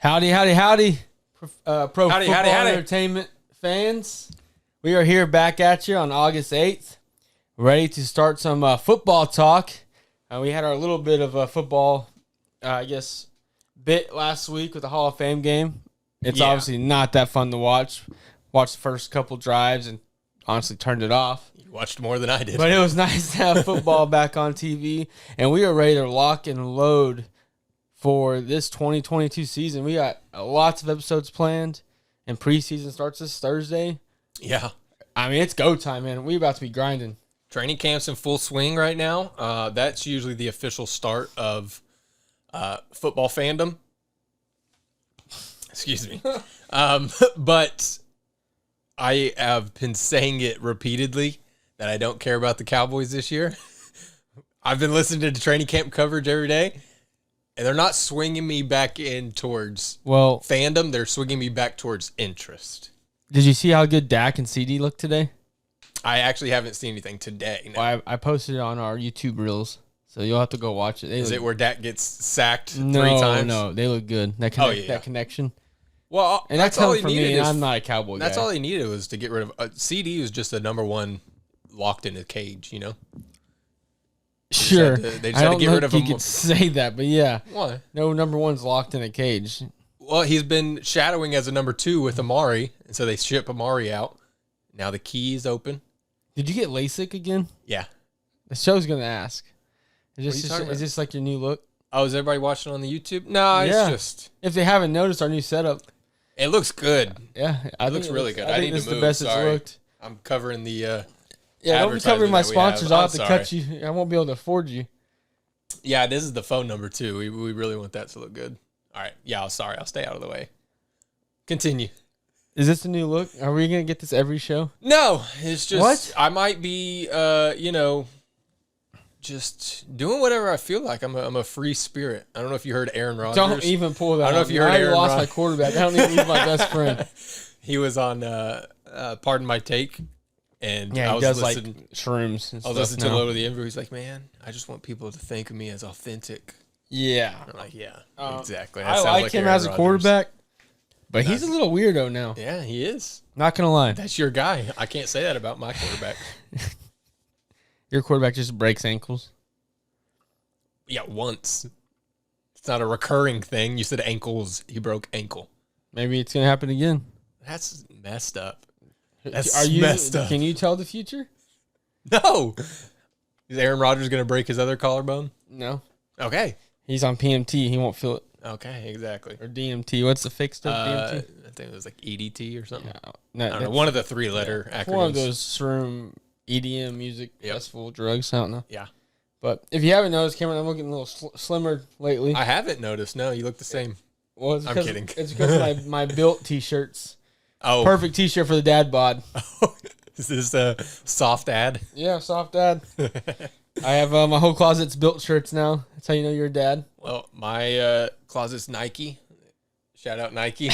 Howdy, howdy, howdy, pro Howdy, football howdy, howdy. entertainment fans. We are here back at you on August 8th, ready to start some football talk. We had our little bit of a football, bit last week with the Hall of Fame game. It's obviously not that fun to watch. Watched the first couple drives and honestly turned it off. You watched more than I did. But it was nice to have football back on TV, and we are ready to lock and load for this 2022 season. We got lots of episodes planned, and preseason starts this Thursday. Yeah. I mean, it's go time, man. We about to be grinding. Training camp's in full swing right now. That's usually the official start of football fandom. Excuse me. But I have been saying it repeatedly that I don't care about the Cowboys this year. I've been listening to training camp coverage every day, and they're not swinging me back in towards fandom. They're swinging me back towards interest. Did you see how good Dak and CD looked today? I actually haven't seen anything today. No. Well, I posted it on our YouTube Reels, so you'll have to go watch it. Is it where Dak gets sacked 3 No, times? no, they look good. That connection. Well, And that's all for me, and I'm not a Cowboy guy. That's all they needed was to get rid of CD. Was just the number one locked in a cage, you know. Sure. They just had to get rid of him. You could say that, but yeah. Why? No, number one's locked in a cage. Well, he's been shadowing as a number 2 with Amari, and so they ship Amari out. Now the key is open. Did you get LASIK again? Yeah. The show's gonna ask. Is this like your new look? Oh, is everybody watching on the YouTube? No, Yeah. it's just If they haven't noticed our new setup, it looks good. yeah, It looks really good. I think need this to is move. the best Sorry. it's looked. I'm covering the Yeah, don't be covering advertising my that we sponsors. have. I'll I'm have to sorry. cut you. I won't be able to afford you. Yeah, this is the phone number too. We really want that to look good. All right. Yeah, sorry. I'll stay out of the way. Continue. Is this a new look? Are we gonna get this every show? No, it's just What? I might be just doing whatever I feel like. I'm a free spirit. I don't know if you heard Aaron Rodgers. Don't even pull that. I don't know out. if you heard I already Aaron lost my Rodgers. quarterback. I don't even use my best friend. He was on Pardon My Take, and Yeah, I he was does listening. like shrooms. And I was stuff listening to now. Low to the Ember. He's like, man, I just want people to think of me as authentic. Yeah, I'm like, yeah, exactly. That I sounds like him Aaron as a Rodgers. quarterback, but he's a little weirdo now. Yeah, he is. Not gonna lie, That's your guy. I can't say that about my quarterback. your quarterback just breaks ankles. Yeah, once. It's not a recurring thing. You said ankles. He broke ankle. Maybe it's gonna happen again. That's messed up. Messed up. Can you tell the future? No. Is Aaron Rodgers going to break his other collarbone? No. Okay. He's on PMT. He won't feel it. Okay, exactly. Or DMT. What's the fixed up DMT? I think it was like EDT or something. No, I don't know. One of the 3-letter acronyms. one of those shroom EDM music festival drugs. I don't know. Yeah. But if you haven't noticed, Cameron, I'm looking a little slimmer lately. I haven't noticed. No, you look the same. Well, it's I'm because, kidding. It's because of my built t-shirts. Oh. Perfect t-shirt for the dad bod. Is this a soft ad? Yeah, soft dad. I have my whole closet's built shirts now. That's how you know you're a dad. Well, my closet's Nike. Shout out Nike.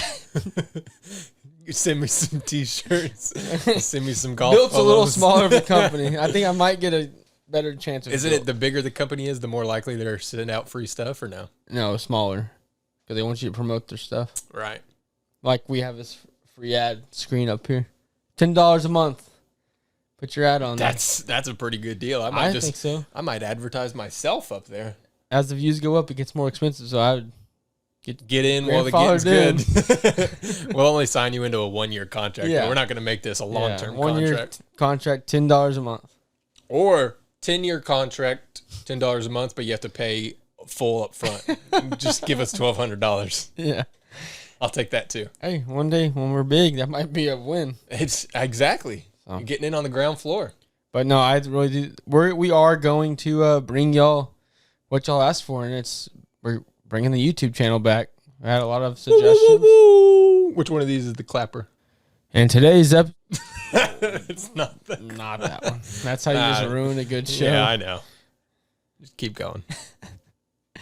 You send me some t-shirts. Send me some golf Built's a little polos. smaller of a company. I think I might get a better chance of Isn't Built. it the bigger the company is, the more likely they're sending out free stuff, or no? No, smaller. Because they want you to promote their stuff. Right. Like we have this free ad screen up here. $10 a month. Put your ad on there. That's a pretty good deal. I think so. I might advertise myself up there. As the views go up, it gets more expensive. So I would Get in while the getting's grandfathered good. We'll only sign you into a 1-year contract. Yeah. We're not going to make this a long-term 1 year contract. contract, $10 a month. Or 10-year contract, $10 a month, but you have to pay full up front. Just give us $1,200. Yeah. I'll take that too. Hey, one day when we're big, that might be a win. It's exactly. You're getting in on the ground floor. But no, I really do. We are going to bring y'all what y'all asked for, and we're bringing the YouTube channel back. I had a lot of suggestions. Which one of these is the clapper? And today's episode, It's not the not that one. That's how you just ruin a good show. Yeah, I know. Just keep going.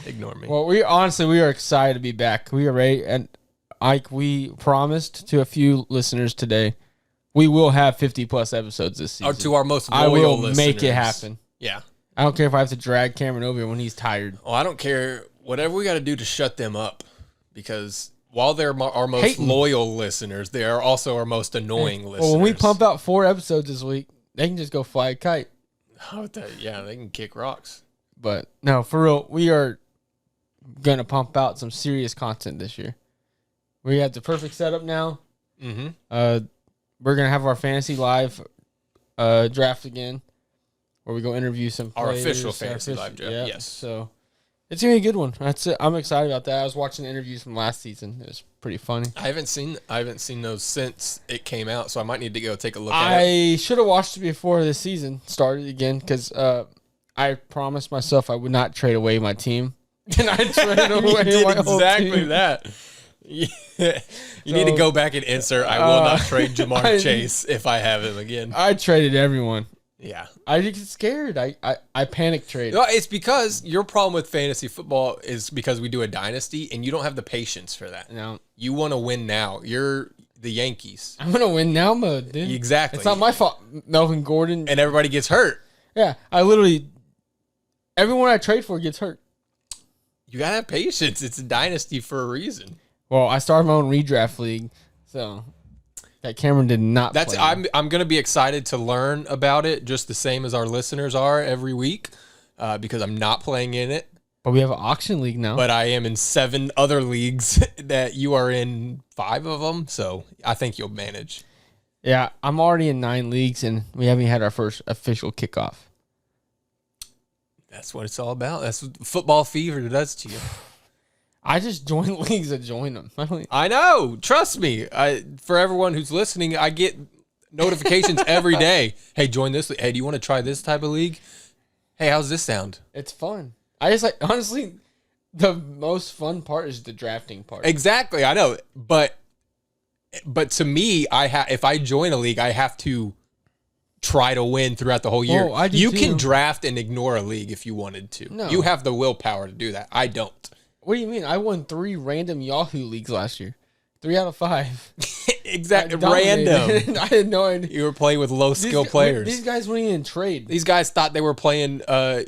Ignore me. Well, we are excited to be back. We are ready, and like we promised to a few listeners today, we will have 50+ episodes this season. Or to our most I loyal will listeners. make it happen. Yeah. I don't care if I have to drag Cameron over here when he's tired. Oh, I don't care. Whatever we got to do to shut them up, because while they're our most Hating. loyal listeners, they are also our most annoying listeners. Well, when we pump out 4 episodes this week, they can just go fly a kite. Oh, yeah, they can kick rocks. But no, for real, we are going to pump out some serious content this year. We have the perfect setup now. Mm-hmm. We're going to have our fantasy live draft again, where we go interview some Our players. official fantasy live draft, yeah. yes. So it's going to be a good one. That's it. I'm excited about that. I was watching the interviews from last season. It was pretty funny. I haven't seen those since it came out, so I might need to go take a look at it. I should have watched it before the season started again because I promised myself I would not trade away my team. And I traded away You did my whole exactly team. that. Yeah. You need to go back and insert, I will not trade Jamar Chase if I have him again. I traded everyone. Yeah. I get scared. I panic trade. No, it's because your problem with fantasy football is because we do a dynasty and you don't have the patience for that. No. You want to win now. You're the Yankees. I'm gonna win now mode, dude. Exactly. It's not my fault. Melvin Gordon. And everybody gets hurt. Yeah, I literally everyone I trade for gets hurt. You gotta have patience. It's a dynasty for a reason. Well, I started my own redraft league, so that Cameron did not. That's play. I'm gonna be excited to learn about it, just the same as our listeners are every week, because I'm not playing in it. But we have an auction league now. But I am in 7 other leagues that you are in 5 of them, so I think you'll manage. Yeah, I'm already in 9 leagues, and we haven't had our first official kickoff. That's what it's all about. That's what football fever does to you. I just join leagues to join them. I know. Trust me. For everyone who's listening, I get notifications every day. Hey, join this. Hey, do you want to try this type of league? Hey, how's this sound? It's fun. I just honestly, the most fun part is the drafting part. Exactly. I know. But to me, if I join a league, I have to try to win throughout the whole year. Whoa, I do you too. can draft and ignore a league if you wanted to. No. You have the willpower to do that. I don't. What do you mean? I won 3 random Yahoo leagues last year. 3 out of 5. Exactly. I Random. dominated. I had no idea. You were playing with low skill players. These guys wouldn't even trade. These guys thought they were playing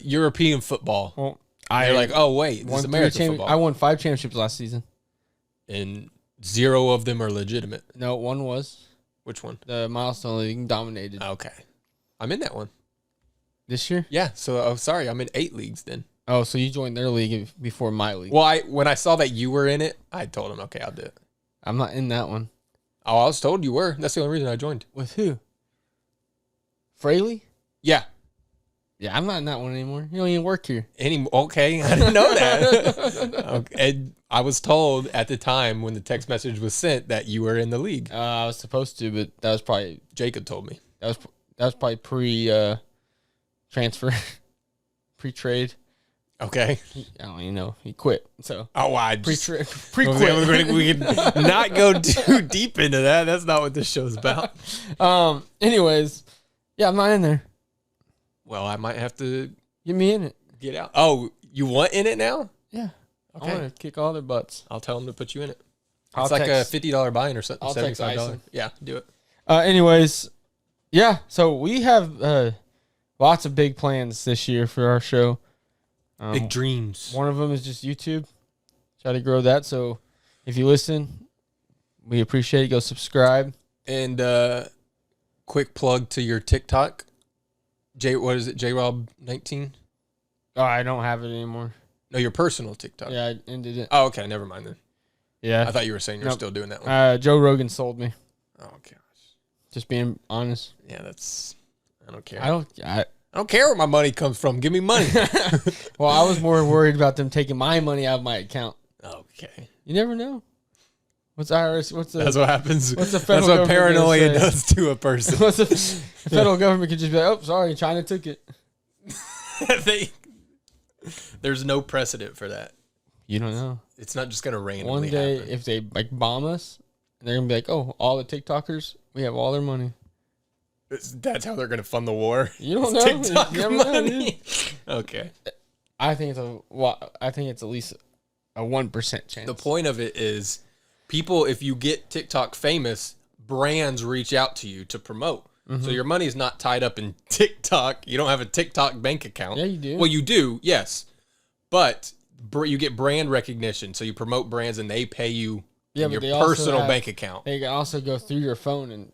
European football. Well, They're like, oh, wait, this won is 3 American football. I won 5 championships last season. And 0 of them are legitimate. No, one was. Which one? The Milestone League dominated. Okay. I'm in that one. This year? Yeah, so sorry, I'm in 8 leagues then. Oh, so you joined their league before my league. Well, when I saw that you were in it, I told him, okay, I'll do it. I'm not in that one. Oh, I was told you were. That's the only reason I joined. With who? Fraley? Yeah. Yeah, I'm not in that one anymore. You don't even work here. Okay, I didn't know that. Okay. And I was told at the time when the text message was sent that you were in the league. I was supposed to, but that was probably Jacob told me. that was probably transfer, pre-trade. Okay. I don't even know. He quit. So Oh, I just... pre-quit. We can not go too deep into that. That's not what this show's about. Anyways, yeah, I'm not in there. Well, I might have to Get me in it. get out. Oh, you want in it now? Yeah. Okay. I want to kick all their butts. I'll tell them to put you in it. I'll It's like text- a $50 buy-in or something. I'll text $75. Ison. Yeah, do it. Anyways, yeah. So we have lots of big plans this year for our show. Big dreams. One of them is just YouTube. Try to grow that. So if you listen, we appreciate it. Go subscribe. And quick plug to your TikTok. What is it? JRob19? Oh, I don't have it anymore. No, your personal TikTok. Yeah, I ended it. Oh, okay. Never mind then. Yeah. I thought you were saying you're Nope. still doing that one. Joe Rogan sold me. Oh, gosh. Just being honest. Yeah, I don't care. I don't care where my money comes from. Give me money. Well, I was more worried about them taking my money out of my account. Okay. You never know. What's IRS? That's what happens. What's the That's federal what government paranoia gonna say? does to a person. The federal government could just be like, oh, sorry, China took it. There's no precedent for that. You don't know. It's not just going to randomly One day, happen. if they bomb us, they're gonna be like, "Oh, all the TikTokers, we have all their money." That's how they're going to fund the war. You don't know. TikTok You never know, money. dude. Okay. I think it's at least a 1% chance. The point of it is, people, if you get TikTok famous, brands reach out to you to promote. Mm-hmm. So your money's not tied up in TikTok. You don't have a TikTok bank account. Yeah, you do. Well, you do, yes. But you get brand recognition. So you promote brands and they pay you Yeah, in but your they also personal have- bank account. They can also go through your phone and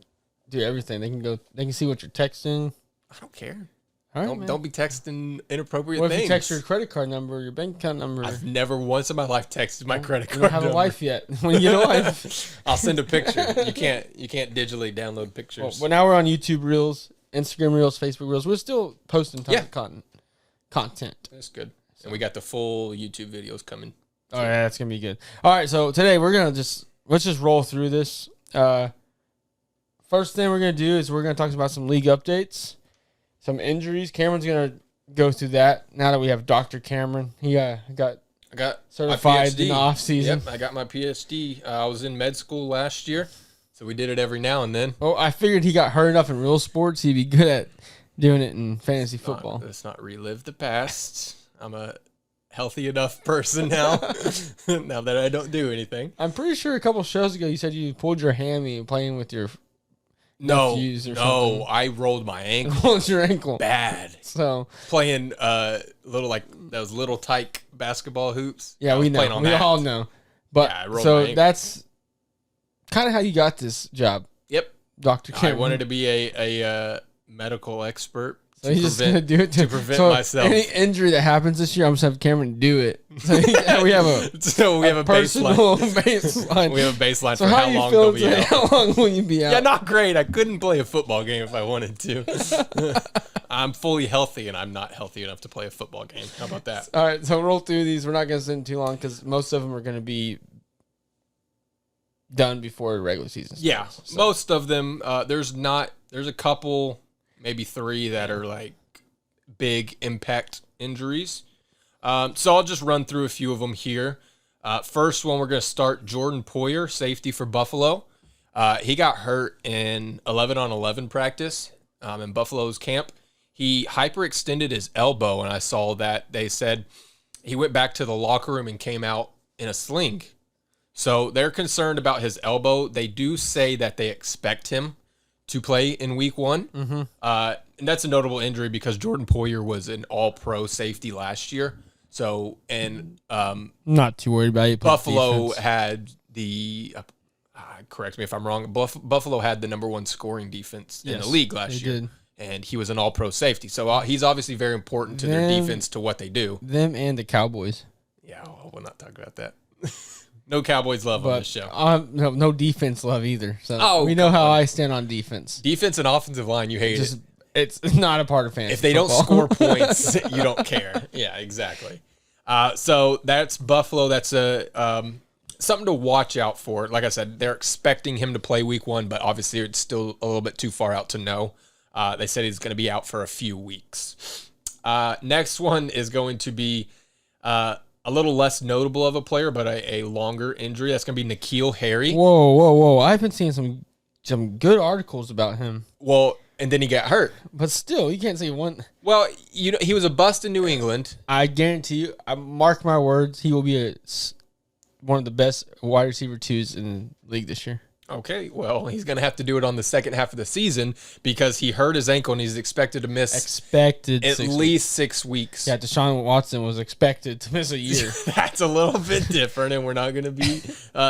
do everything. They can see what you're texting. I don't care. All right, Don't be texting inappropriate What if things. you text your credit card number or your bank account number? I've never once in my life texted my credit card You don't have number. a wife yet. When you get a wife. I'll send a picture. You can't digitally download pictures. Well, now we're on YouTube Reels, Instagram Reels, Facebook Reels. We're still posting tons of content. That's good. And we got the full YouTube videos coming. Oh yeah, that's gonna be good. All right, so today let's just roll through this. First thing we're gonna do is we're gonna talk about some league updates, some injuries. Cameron's gonna go through that now that we have Dr. Cameron. He got certified in the off season. Yep, I got my PhD. I was in med school last year, so we did it every now and then. Oh, I figured he got hurt enough in real sports. He'd be good at doing it in fantasy football. Let's not relive the past. I'm a healthy enough person now. Now that I don't do anything. I'm pretty sure a couple shows ago you said you pulled your hammy playing with your No, nephews or something. I rolled my ankle. Pulled your ankle. Bad. So Playing those little tyke basketball hoops. yeah, we know. We all know. But Yeah, I rolled my so ankle. that's kind of how you got this job, Yep. Dr. Cameron. I wanted to be a medical expert. So he's just gonna do it to prevent so myself. Any injury that happens this year, I'm just have Cameron do it. So we have a personal personal baseline. We have a baseline So for how you long feel they'll be today? out. How long will you be out? Yeah, not great. I couldn't play a football game if I wanted to. I'm fully healthy, and I'm not healthy enough to play a football game. How about that? All right, so roll through these. We're not going to sit too long because most of them are going to be done before the regular season starts. Yeah, So- most of them. There's a couple, maybe 3 that are like big impact injuries. So I'll just run through a few of them here. First one, we're going to start Jordan Poyer, safety for Buffalo. He got hurt in 11-on-11 practice in Buffalo's camp. He hyperextended his elbow, and I saw that they said he went back to the locker room and came out in a sling. So they're concerned about his elbow. They do say that they expect him to play in week 1. Mm-hmm. And that's a notable injury because Jordan Poyer was an all-pro safety last year. So, and Not too worried about it. Buffalo had the, correct me if I'm wrong, Buffalo had the number 1 scoring defense in the league last year. Did. And he was an all-pro safety. So he's obviously very important to their defense, to what they do. Them and the Cowboys. Yeah, we'll not talk about that. No Cowboys love on this show. No defense love either. So we know how I stand on defense. Defense and offensive line, you hate it. It's not a part of fantasy If they football. don't score points, you don't care. Yeah, exactly. So that's Buffalo. That's something to watch out for. Like I said, they're expecting him to play week 1, but obviously it's still a little bit too far out to know. They said he's going to be out for a few weeks. Next one is going to be a little less notable of a player, but a longer injury. That's going to be Nikhil Harry. Whoa. I've been seeing some good articles about him. Well, and then he got hurt. But still, you can't say one. Well, he was a bust in New England. I guarantee you, I mark my words, he will be one of the best wide receiver 2s in the league this year. Okay, well, he's going to have to do it on the second half of the season because he hurt his ankle and he's expected to miss at least 6 weeks. Yeah, Deshaun Watson was expected to miss a year. That's a little bit different, and we're not going to be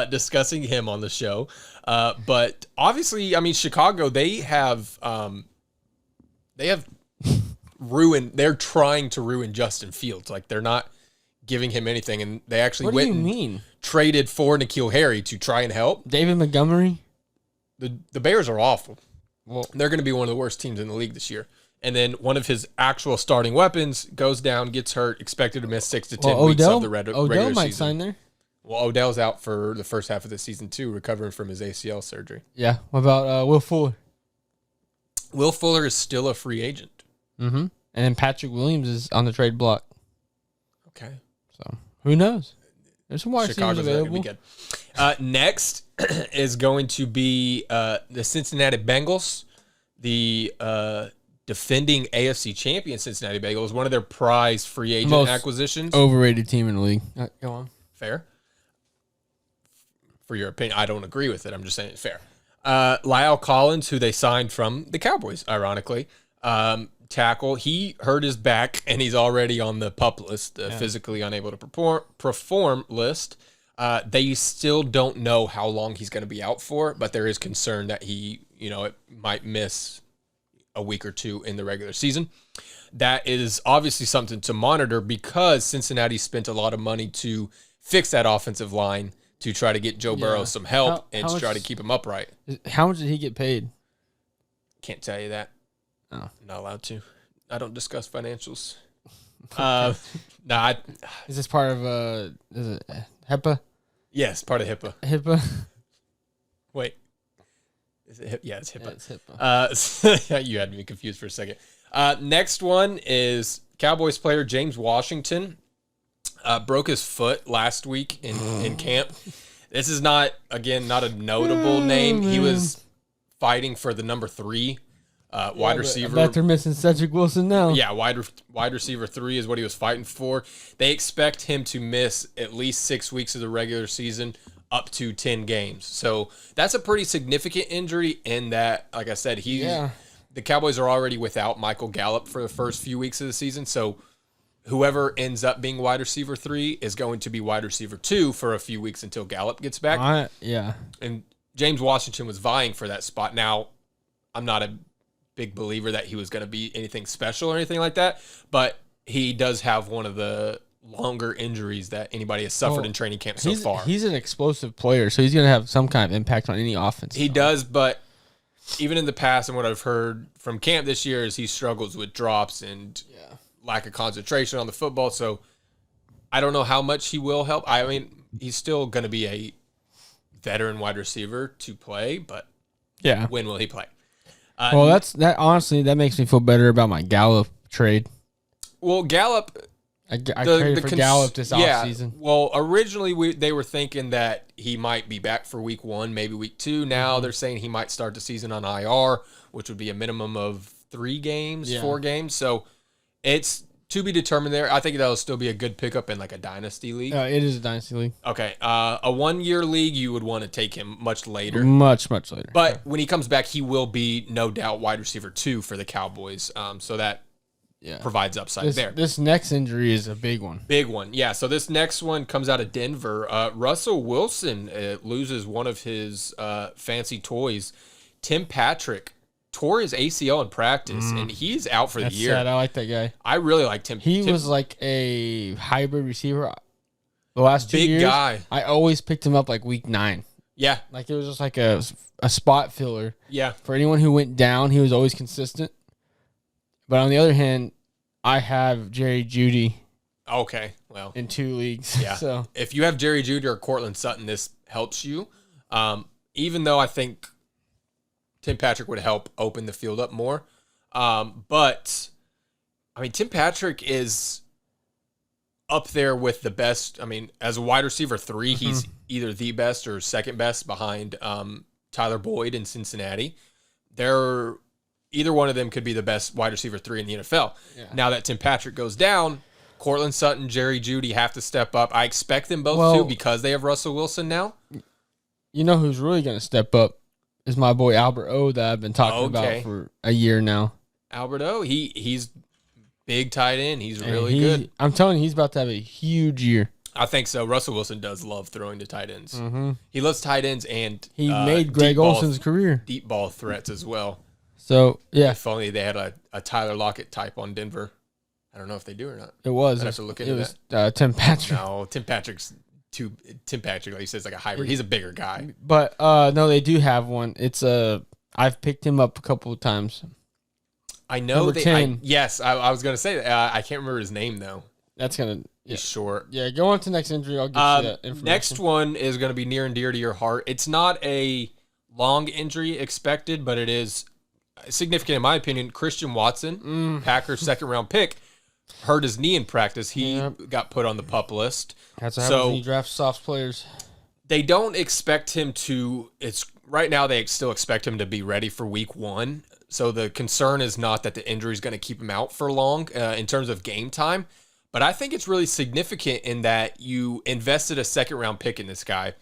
discussing him on the show. But obviously, I mean, Chicago, they have ruined. They're trying to ruin Justin Fields. Like, they're not giving him anything, and they actually What do you mean? Traded for Nikhil Harry to try and help. David Montgomery? The Bears are awful. Well, They're going to be one of the worst teams in the league this year. And then one of his actual starting weapons goes down, gets hurt, expected to miss 6 to 10 weeks of the regular Odell might season. sign there. Well, Odell's out for the first half of the season too, recovering from his ACL surgery. Yeah. What about Will Fuller? Will Fuller is still a free agent. Mm-hmm. And Patrick Williams is on the trade block. Okay. So who knows? There's some wide receivers Chicago's not going to available. be good. Next is going to be the Cincinnati Bengals, the defending AFC champion Cincinnati Bengals, one of their prize free agent Most acquisitions. Overrated team in the league. Go on. Fair. For your opinion, I don't agree with it. I'm just saying it's fair. Lyle Collins, who they signed from the Cowboys, ironically, tackle. He hurt his back, and he's already on the PUP list, physically unable to perform list. They still don't know how long he's going to be out for, but there is concern that it might miss a week or two in the regular season. That is obviously something to monitor because Cincinnati spent a lot of money to fix that offensive line to try to get Joe Burrow some help and to try to keep him upright. How much did he get paid? Can't tell you that. Oh. Not allowed to. I don't discuss financials. Is this part of is it HEPA? Yes, part of HIPAA. HIPAA? Wait. Is it HIPAA? Yeah, it's HIPAA. Yeah, it's HIPAA. You had me confused for a second. Next one is Cowboys player James Washington. Broke his foot last week in camp. This is not a notable name. He was fighting for the number 3 wide receiver. I bet they're missing Cedric Wilson now. Yeah, wide receiver 3 is what he was fighting for. They expect him to miss at least 6 weeks of the regular season, up to 10 games. So that's a pretty significant injury in that, like I said, the Cowboys are already without Michael Gallup for the first few weeks of the season. So whoever ends up being wide receiver 3 is going to be wide receiver 2 for a few weeks until Gallup gets back. And James Washington was vying for that spot. Now, I'm not a big believer that he was going to be anything special or anything like that, but he does have one of the longer injuries that anybody has suffered in training camp so far. He's an explosive player, so he's going to have some kind of impact on any offense. He does, but even in the past and what I've heard from camp this year is he struggles with drops and lack of concentration on the football, so I don't know how much he will help. I mean, he's still going to be a veteran wide receiver to play, but when will he play? Honestly, that makes me feel better about my Gallup trade. Well, Gallup, I traded for Gallup this offseason. Well, originally they were thinking that he might be back for week 1, maybe week 2. Now they're saying he might start the season on IR, which would be a minimum of 3 games, 4 games. So it's to be determined there. I think that'll still be a good pickup in like a dynasty league. It is a dynasty league. Okay. A 1-year league, you would want to take him much later. Much later. But when he comes back, he will be no doubt wide receiver 2 for the Cowboys. So that provides upside there. This next injury is a big one. Big one. Yeah. So this next one comes out of Denver. Russell Wilson loses one of his fancy toys. Tim Patrick tore his ACL in practice, and he's out for the year. Sad. I like that guy. I really like Tim. He was like a hybrid receiver. The last 2 years, big guy. I always picked him up like week 9. Yeah. Like it was just like a spot filler. Yeah. For anyone who went down, he was always consistent. But on the other hand, I have Jerry Jeudy. Okay. Well, in 2 leagues. Yeah. So if you have Jerry Jeudy or Cortland Sutton, this helps you. Even though I think Tim Patrick would help open the field up more. But, I mean, Tim Patrick is up there with the best. I mean, as a wide receiver 3, he's either the best or second best behind Tyler Boyd in Cincinnati. Either one of them could be the best wide receiver 3 in the NFL. Yeah. Now that Tim Patrick goes down, Cortland Sutton, Jerry Jeudy have to step up. I expect them both to because they have Russell Wilson now. You know who's really going to step up? Is my boy Albert O that I've been talking about for a year now. Albert O, he's big tight end. He's really good. I'm telling you, he's about to have a huge year. I think so. Russell Wilson does love throwing to tight ends. He loves tight ends, and he made Greg Olson's career. Deep ball threats as well. So, yeah. If only they had a Tyler Lockett type on Denver. I don't know if they do or not. It was. I'd have to look into that. It was Tim Patrick. No, Tim Patrick, like you said, is like a hybrid. He's a bigger guy. But no, they do have one. It's I've picked him up a couple of times. I know Number 10. Yes, I was gonna say that. I can't remember his name though. That's gonna. He's short. Yeah, go on to the next injury. I'll get you that information. Next one is gonna be near and dear to your heart. It's not a long injury expected, but it is significant in my opinion. Christian Watson, Packers second round pick, hurt his knee in practice. He got put on the PUP list. That's what happens when you draft soft players. They don't expect him to. Right now they still expect him to be ready for week 1. So the concern is not that the injury is going to keep him out for long in terms of game time. But I think it's really significant in that you invested a second round pick in this guy.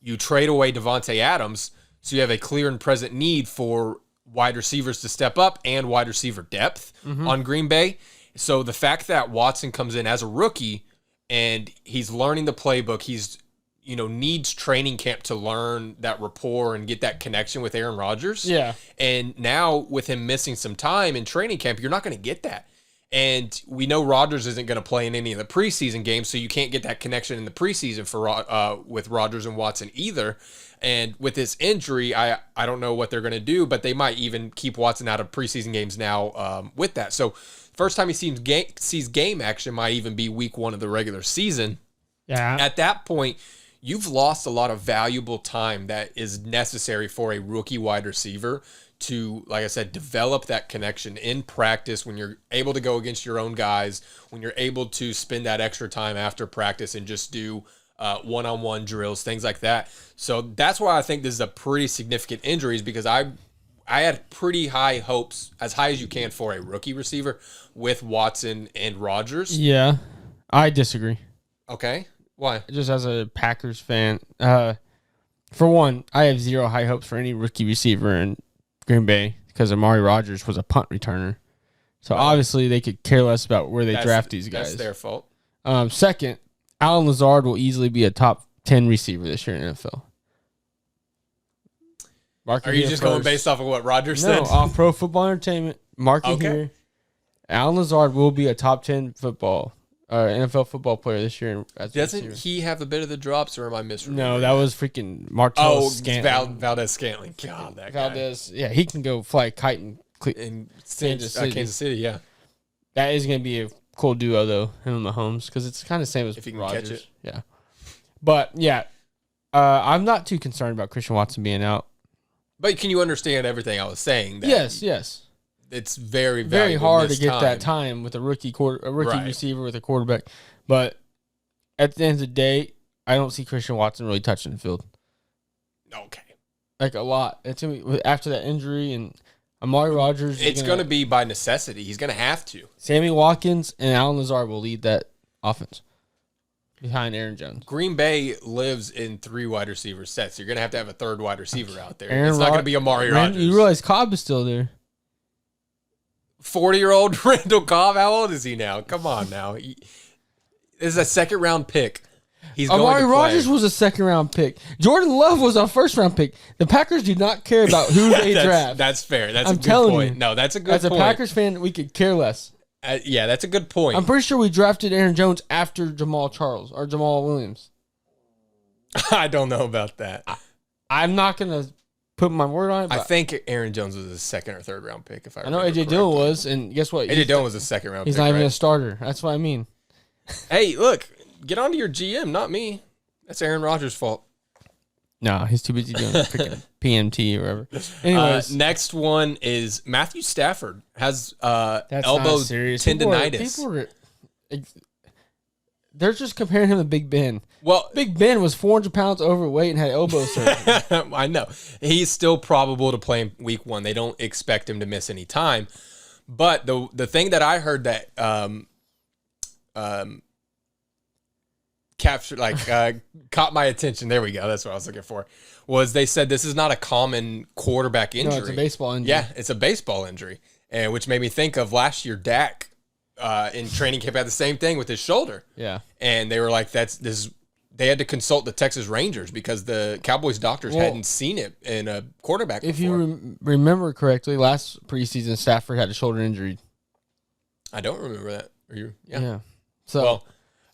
You trade away Devontae Adams, so you have a clear and present need for wide receivers to step up and wide receiver depth on Green Bay. So the fact that Watson comes in as a rookie and he's learning the playbook, he's needs training camp to learn that rapport and get that connection with Aaron Rodgers. Yeah. And now with him missing some time in training camp, you're not going to get that. And we know Rodgers isn't going to play in any of the preseason games, so you can't get that connection in the preseason for with Rodgers and Watson either. And with this injury, I don't know what they're going to do, but they might even keep Watson out of preseason games now with that. So first time he sees game action might even be week 1 of the regular season. Yeah. At that point, you've lost a lot of valuable time that is necessary for a rookie wide receiver to, like I said, develop that connection in practice when you're able to go against your own guys, when you're able to spend that extra time after practice and just do one-on-one drills, things like that. So that's why I think this is a pretty significant injury, is because I had pretty high hopes, as high as you can for a rookie receiver with Watson and Rodgers. Yeah. I disagree. Okay. Why? Just as a Packers fan, for one, I have zero high hopes for any rookie receiver in Green Bay because Amari Rodgers was a punt returner. So obviously they could care less about where they draft these guys. That's their fault. Second, Alan Lazard will easily be a top 10 receiver this year in the NFL. Are you just going based off of what Rodgers said? No, off Pro Football Entertainment. Marking here. Alan Lazard will be a top 10 NFL football player this year. Doesn't he have a bit of the drops, or am I misremembering? No, that was freaking Martellus Scantling. Valdez Scantling. God, that Valdez, guy. Yeah, he can go fly a kite in Kansas City, yeah. That is going to be a cool duo, though, him and Mahomes, because it's kind of the same as if he can Rodgers. catch it. Yeah. But, yeah, I'm not too concerned about Christian Watson being out. But can you understand everything I was saying? That Yes. It's very, very hard to get that time with a rookie receiver with a quarterback. But at the end of the day, I don't see Christian Watson really touching the field. Okay. Like a lot. It's gonna be, after that injury and Amari Rodgers. It's going to be by necessity. He's going to have to. Sammy Watkins and Alan Lazard will lead that offense behind Aaron Jones. Green Bay lives in 3 wide receiver sets. You're going to have a third wide receiver out there. It's not going to be Amari Rodgers. You realize Cobb is still there. 40-year-old Randall Cobb. How old is he now? Come on now. This is a second-round pick. He's Amari going to Rodgers was a second-round pick. Jordan Love was a first-round pick. The Packers do not care about who they draft. That's fair. That's I'm a good telling point. you. No, that's a good point. As a Packers fan, we could care less. Yeah, that's a good point. I'm pretty sure we drafted Aaron Jones after Jamal Williams. I don't know about that. I'm not going to put my word on it. I think Aaron Jones was a second or third round pick. If I know AJ Dillon was, and guess what? AJ Dillon was a second round pick. He's not even a starter. That's what I mean. Hey, look, get onto your GM, not me. That's Aaron Rodgers' fault. No, he's too busy doing freaking PMT or whatever. Anyways, next one is Matthew Stafford has elbow tendonitis. They're just comparing him to Big Ben. Well, Big Ben was 400 pounds overweight and had elbow surgery. I know. He's still probable to play in week 1. They don't expect him to miss any time. But the thing that I heard that caught my attention, there we go, that's what I was looking for, was they said this is not a common quarterback injury. No, it's a baseball injury. Yeah, it's a baseball injury. And which made me think of last year, Dak in training camp had the same thing with his shoulder. Yeah. And they were like, they had to consult the Texas Rangers because the Cowboys doctors hadn't seen it in a quarterback before. If you remember correctly, last preseason, Stafford had a shoulder injury. I don't remember that. Are you? Yeah. So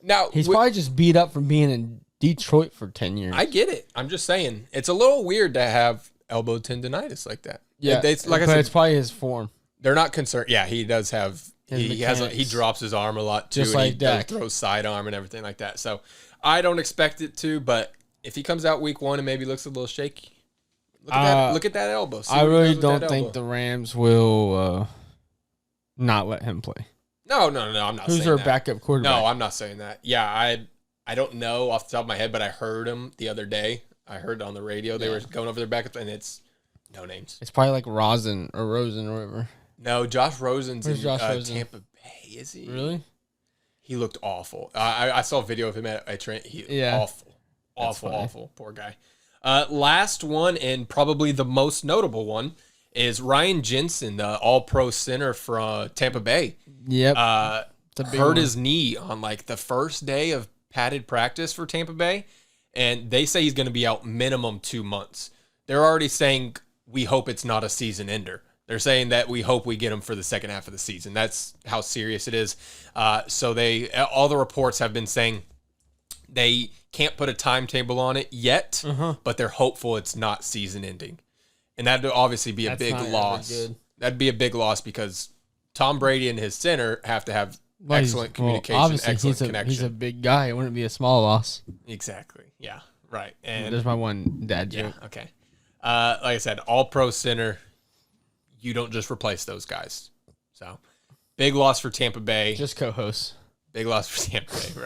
now he's probably just beat up from being in Detroit for 10 years. I get it. I'm just saying it's a little weird to have elbow tendonitis like that. Yeah, it's probably his form. They're not concerned. Yeah, he does have. He drops his arm a lot too. Just like Dak. He throws sidearm and everything like that. So I don't expect it to, but if he comes out week 1 and maybe looks a little shaky, look at that elbow. I really don't think the Rams will not let him play. No, I'm not saying that. Who's their backup quarterback? No, I'm not saying that. Yeah, I don't know off the top of my head, but I heard him the other day. I heard on the radio they were going over their backup, and it's no names. It's probably like Rosen or whatever. No, Josh Rosen's in Rosen? Tampa Bay, is he? Really? He looked awful. I saw a video of him at a train. Awful. Poor guy. Last one, and probably the most notable one, is Ryan Jensen, the all-pro center from Tampa Bay. Yep. Hurt his knee on like the first day of padded practice for Tampa Bay. and they say he's going to be out minimum 2 months. They're already saying we hope it's not a season ender. They're saying that we hope we get him for the second half of the season. That's how serious it is. So all the reports have been saying they can't put a timetable on it yet, but they're hopeful it's not season ending. And that'd obviously be a big loss. That'd be a big loss because Tom Brady and his center have to have excellent communication, excellent connection. He's a big guy. It wouldn't be a small loss. Exactly. Yeah. Right. And there's my one dad joke. Yeah. Okay. Like I said, all-pro center. You don't just replace those guys. So, big loss for Tampa Bay. Just co-hosts. Big loss for Tampa Bay,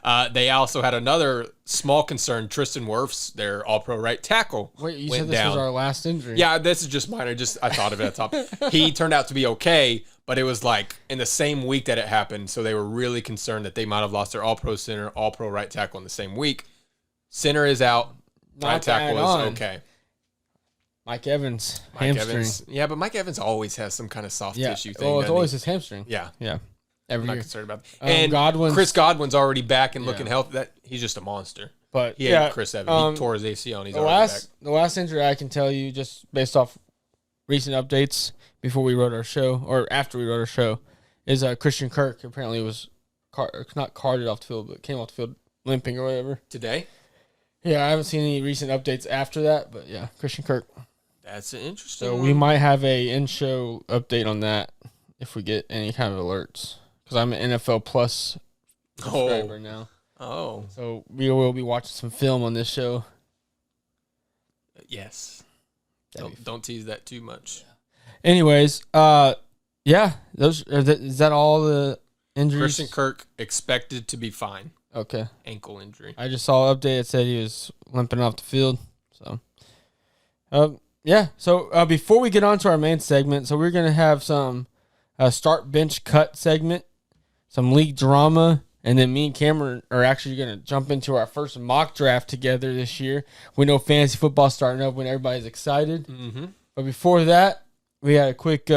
right? They also had another small concern. Tristan Wirfs, their all-pro right tackle, Wait, you went said this down. was our last injury. Yeah, this is just minor. I thought of it at the top. He turned out to be okay, but it was like in the same week that it happened, so they were really concerned that they might have lost their all-pro center, all-pro right tackle in the same week. Center is out. Right tackle is okay. Mike Evans, hamstring. Yeah, but Mike Evans always has some kind of soft tissue thing. Oh, it's always his hamstring. Yeah. Every I'm not year. concerned about that. And Chris Godwin's already back and looking healthy. He's just a monster. But he had Chris Evans. He tore his ACL and he's already back. The last injury I can tell you, just based off recent updates before we wrote our show, or after we wrote our show, is Christian Kirk apparently was not carted off the field, but came off the field limping or whatever. Today? Yeah, I haven't seen any recent updates after that, but yeah, Christian Kirk. That's an interesting So one. we might have a in-show update on that if we get any kind of alerts. Because I'm an NFL Plus subscriber now. Oh. So we will be watching some film on this show. Yes. Don't tease that too much. Anyways, yeah, is that all the injuries? Christian Kirk expected to be fine. Okay. Ankle injury. I just saw an update that said he was limping off the field. So, yeah. So before we get on to our main segment, so we're gonna have some start bench cut segment, some league drama, and then me and Cameron are actually gonna jump into our first mock draft together this year. We know fantasy football's starting up when everybody's excited. Mm-hmm. But before that, we had a quick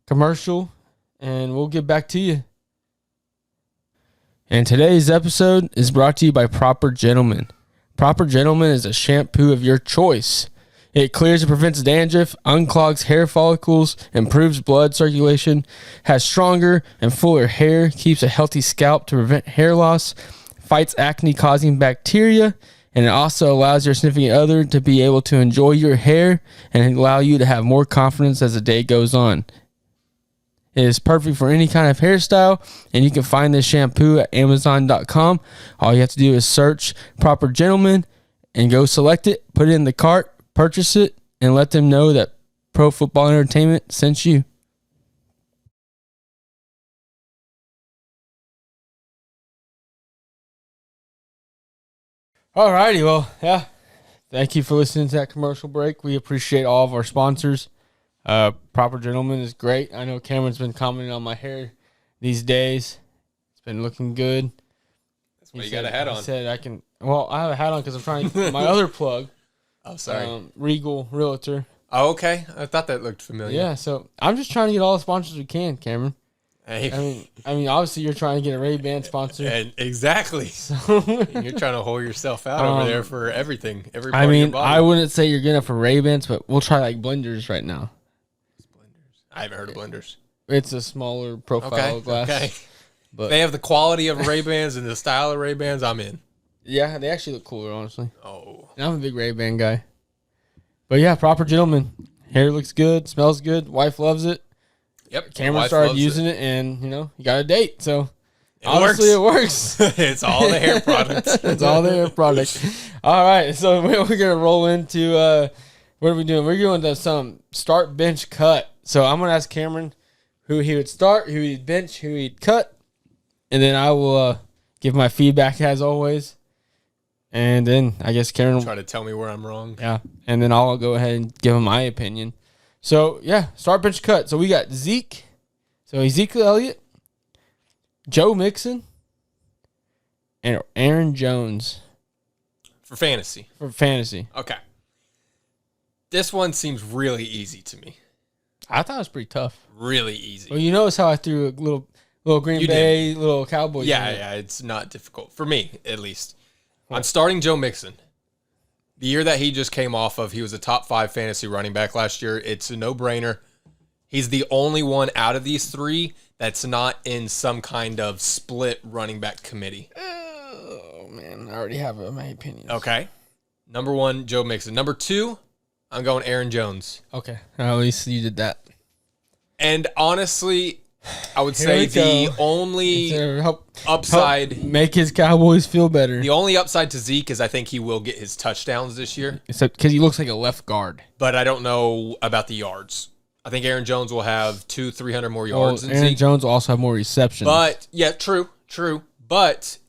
commercial, and we'll get back to you. And today's episode is brought to you by Proper Gentleman. Proper Gentleman is a shampoo of your choice. It clears and prevents dandruff, unclogs hair follicles, improves blood circulation, has stronger and fuller hair, keeps a healthy scalp to prevent hair loss, fights acne-causing bacteria, and it also allows your significant other to be able to enjoy your hair and allow you to have more confidence as the day goes on. It is perfect for any kind of hairstyle, and you can find this shampoo at Amazon.com. All you have to do is search Proper Gentleman and go select it, put it in the cart, purchase it, and let them know that Pro Football Entertainment sent you. Alrighty, well, yeah. Thank you for listening to that commercial break. We appreciate all of our sponsors. Proper Gentleman is great. I know Cameron's been commenting on my hair these days. It's been looking good. That's why you got a hat on. He said I can. Well, I have a hat on because I'm trying to get my other plug. Oh, sorry. Regal Realtor. Oh, okay. I thought that looked familiar. Yeah, so I'm just trying to get all the sponsors we can, Cameron. Hey. I mean, obviously you're trying to get a Ray-Ban sponsor. And exactly. So. And you're trying to hold yourself out over there for everything. Every part I mean, of your body. I wouldn't say you're good enough for Ray-Bans, but we'll try like blenders right now. I haven't heard of blenders. It's a smaller profile glass. Okay. But they have the quality of Ray-Bans and the style of Ray-Bans. I'm in. Yeah, they actually look cooler, honestly. Oh. And I'm a big Ray-Ban guy. But yeah, Proper Gentleman. Hair looks good, smells good. Wife loves it. Yep. Cameron started using it, and you got a date. So honestly, it works. It's all the hair products. It's all the hair products. All right, so we're gonna roll into what are we doing? We're going to some start bench cut. So I'm gonna ask Cameron who he would start, who he'd bench, who he'd cut, and then I will give my feedback as always. And then I guess Cameron will try to tell me where I'm wrong. Yeah, and then I'll go ahead and give him my opinion. So, yeah, start bench cut. So we got Zeke. So Ezekiel Elliott, Joe Mixon, and Aaron Jones. For fantasy. Okay. This one seems really easy to me. I thought it was pretty tough. Really easy. Well, you notice how I threw a little Green Bay, little Cowboys. Yeah, it's not difficult. For me, at least. I'm starting Joe Mixon. The year that he just came off of, he was a top 5 fantasy running back last year. It's a no-brainer. He's the only one out of these 3 that's not in some kind of split running back committee. Oh, man. I already have my opinions. Okay. Number 1, Joe Mixon. Number 2, I'm going Aaron Jones. Okay. At least you did that. And honestly, I would say the only upside... make his Cowboys feel better. The only upside to Zeke is I think he will get his touchdowns this year. Except because he looks like a left guard. But I don't know about the yards. I think Aaron Jones will have 200-300 more yards than Aaron Zeke. Jones will also have more receptions. But, yeah, true. But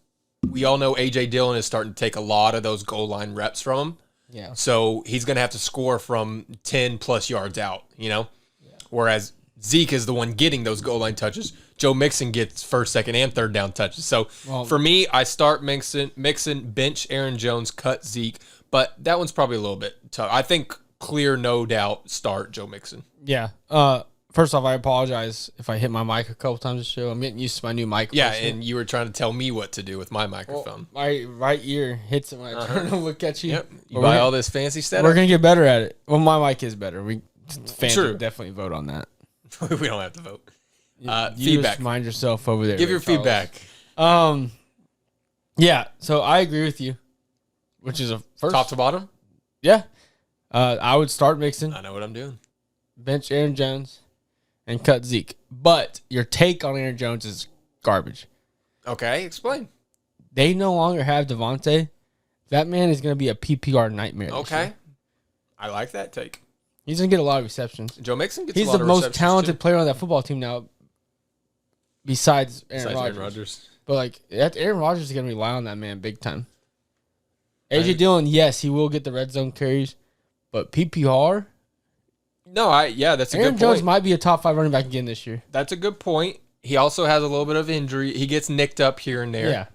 we all know A.J. Dillon is starting to take a lot of those goal line reps from him. Yeah. So he's going to have to score from 10-plus yards out, Yeah. Whereas Zeke is the one getting those goal line touches. Joe Mixon gets first, second, and third down touches. So for me, I start Mixon, bench Aaron Jones, cut Zeke. But that one's probably a little bit tough. I think clear, no doubt, start Joe Mixon. Yeah. First off, I apologize if I hit my mic a couple times this show. I'm getting used to my new microphone. Yeah, and you were trying to tell me what to do with my microphone. Well, my right ear hits it when I turn to look at you. Yep. You buy all this fancy stuff? We're going to get better at it. Well, my mic is better. Fans True. would definitely vote on that. We don't have to vote. You Feedback. Just mind yourself over there. Give your feedback. Yeah, so I agree with you, which is a first. Top to bottom? Yeah. I would start Mixon, I know what I'm doing. bench Aaron Jones, and cut Zeke. But your take on Aaron Jones is garbage. Okay, explain. They no longer have Devontae. That man is going to be a PPR nightmare. Okay. I like that take. He's going to get a lot of receptions. Joe Mixon gets He's a lot the of most receptions, talented too. player on that football team now, besides Aaron Rodgers. Aaron Rodgers. But Aaron Rodgers is going to rely on that man big time. A.J. Dillon, yes, he will get the red zone carries, but PPR? No, that's a Aaron good Jones point. might be a top 5 running back again this year. That's a good point. He also has a little bit of injury. He gets nicked up here and there. Yeah.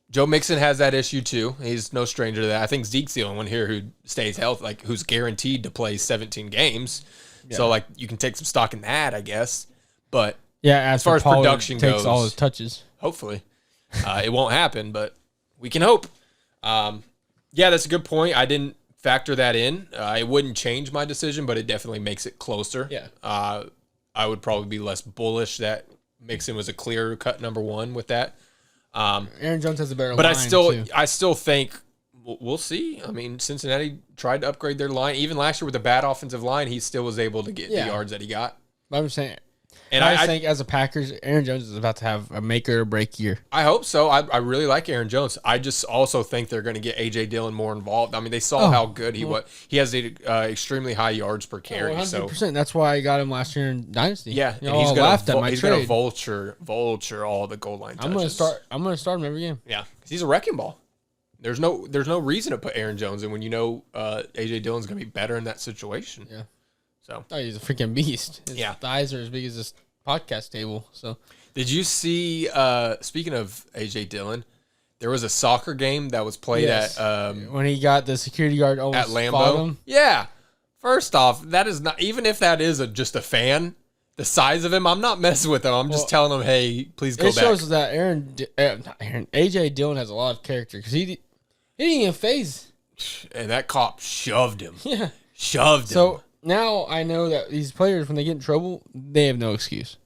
Joe Mixon has that issue too. He's no stranger to that. I think Zeke's the only one here who stays healthy, who's guaranteed to play 17 games. Yeah. So you can take some stock in that, I guess. But as far as Poyer production takes goes, all his touches. Hopefully, it won't happen, but we can hope. That's a good point. I didn't factor that in. It wouldn't change my decision, but it definitely makes it closer. Yeah. I would probably be less bullish that Mixon was a clear cut number 1 with that. Aaron Jones has a better but line, I still think we'll see. I mean, Cincinnati tried to upgrade their line. Even last year with a bad offensive line, he still was able to get the yards that he got. I'm saying, and I think as a Packers, Aaron Jones is about to have a make or break year. I hope so. I really like Aaron Jones. I just also think they're going to get A.J. Dillon more involved. I mean, they saw how good he was. He has extremely high yards per carry. 100%. So that's why I got him last year in Dynasty. Yeah, and he's going to vulture all the goal line touches. I'm going to start him every game. Yeah, because he's a wrecking ball. There's no reason to put Aaron Jones in when you know A.J. Dillon's going to be better in that situation. Yeah. So he's a freaking beast. His thighs are as big as this podcast table. So did you see? Speaking of A.J. Dillon, there was a soccer game that was played at when he got the security guard almost at Lambeau. Him. Yeah. First off, that is not even if that is just a fan. The size of him, I'm not messing with him. I'm just telling him, hey, please go back. It shows that A.J. Dillon has a lot of character because he didn't even phase. And that cop shoved him. Yeah, shoved him. So now I know that these players, when they get in trouble, they have no excuse.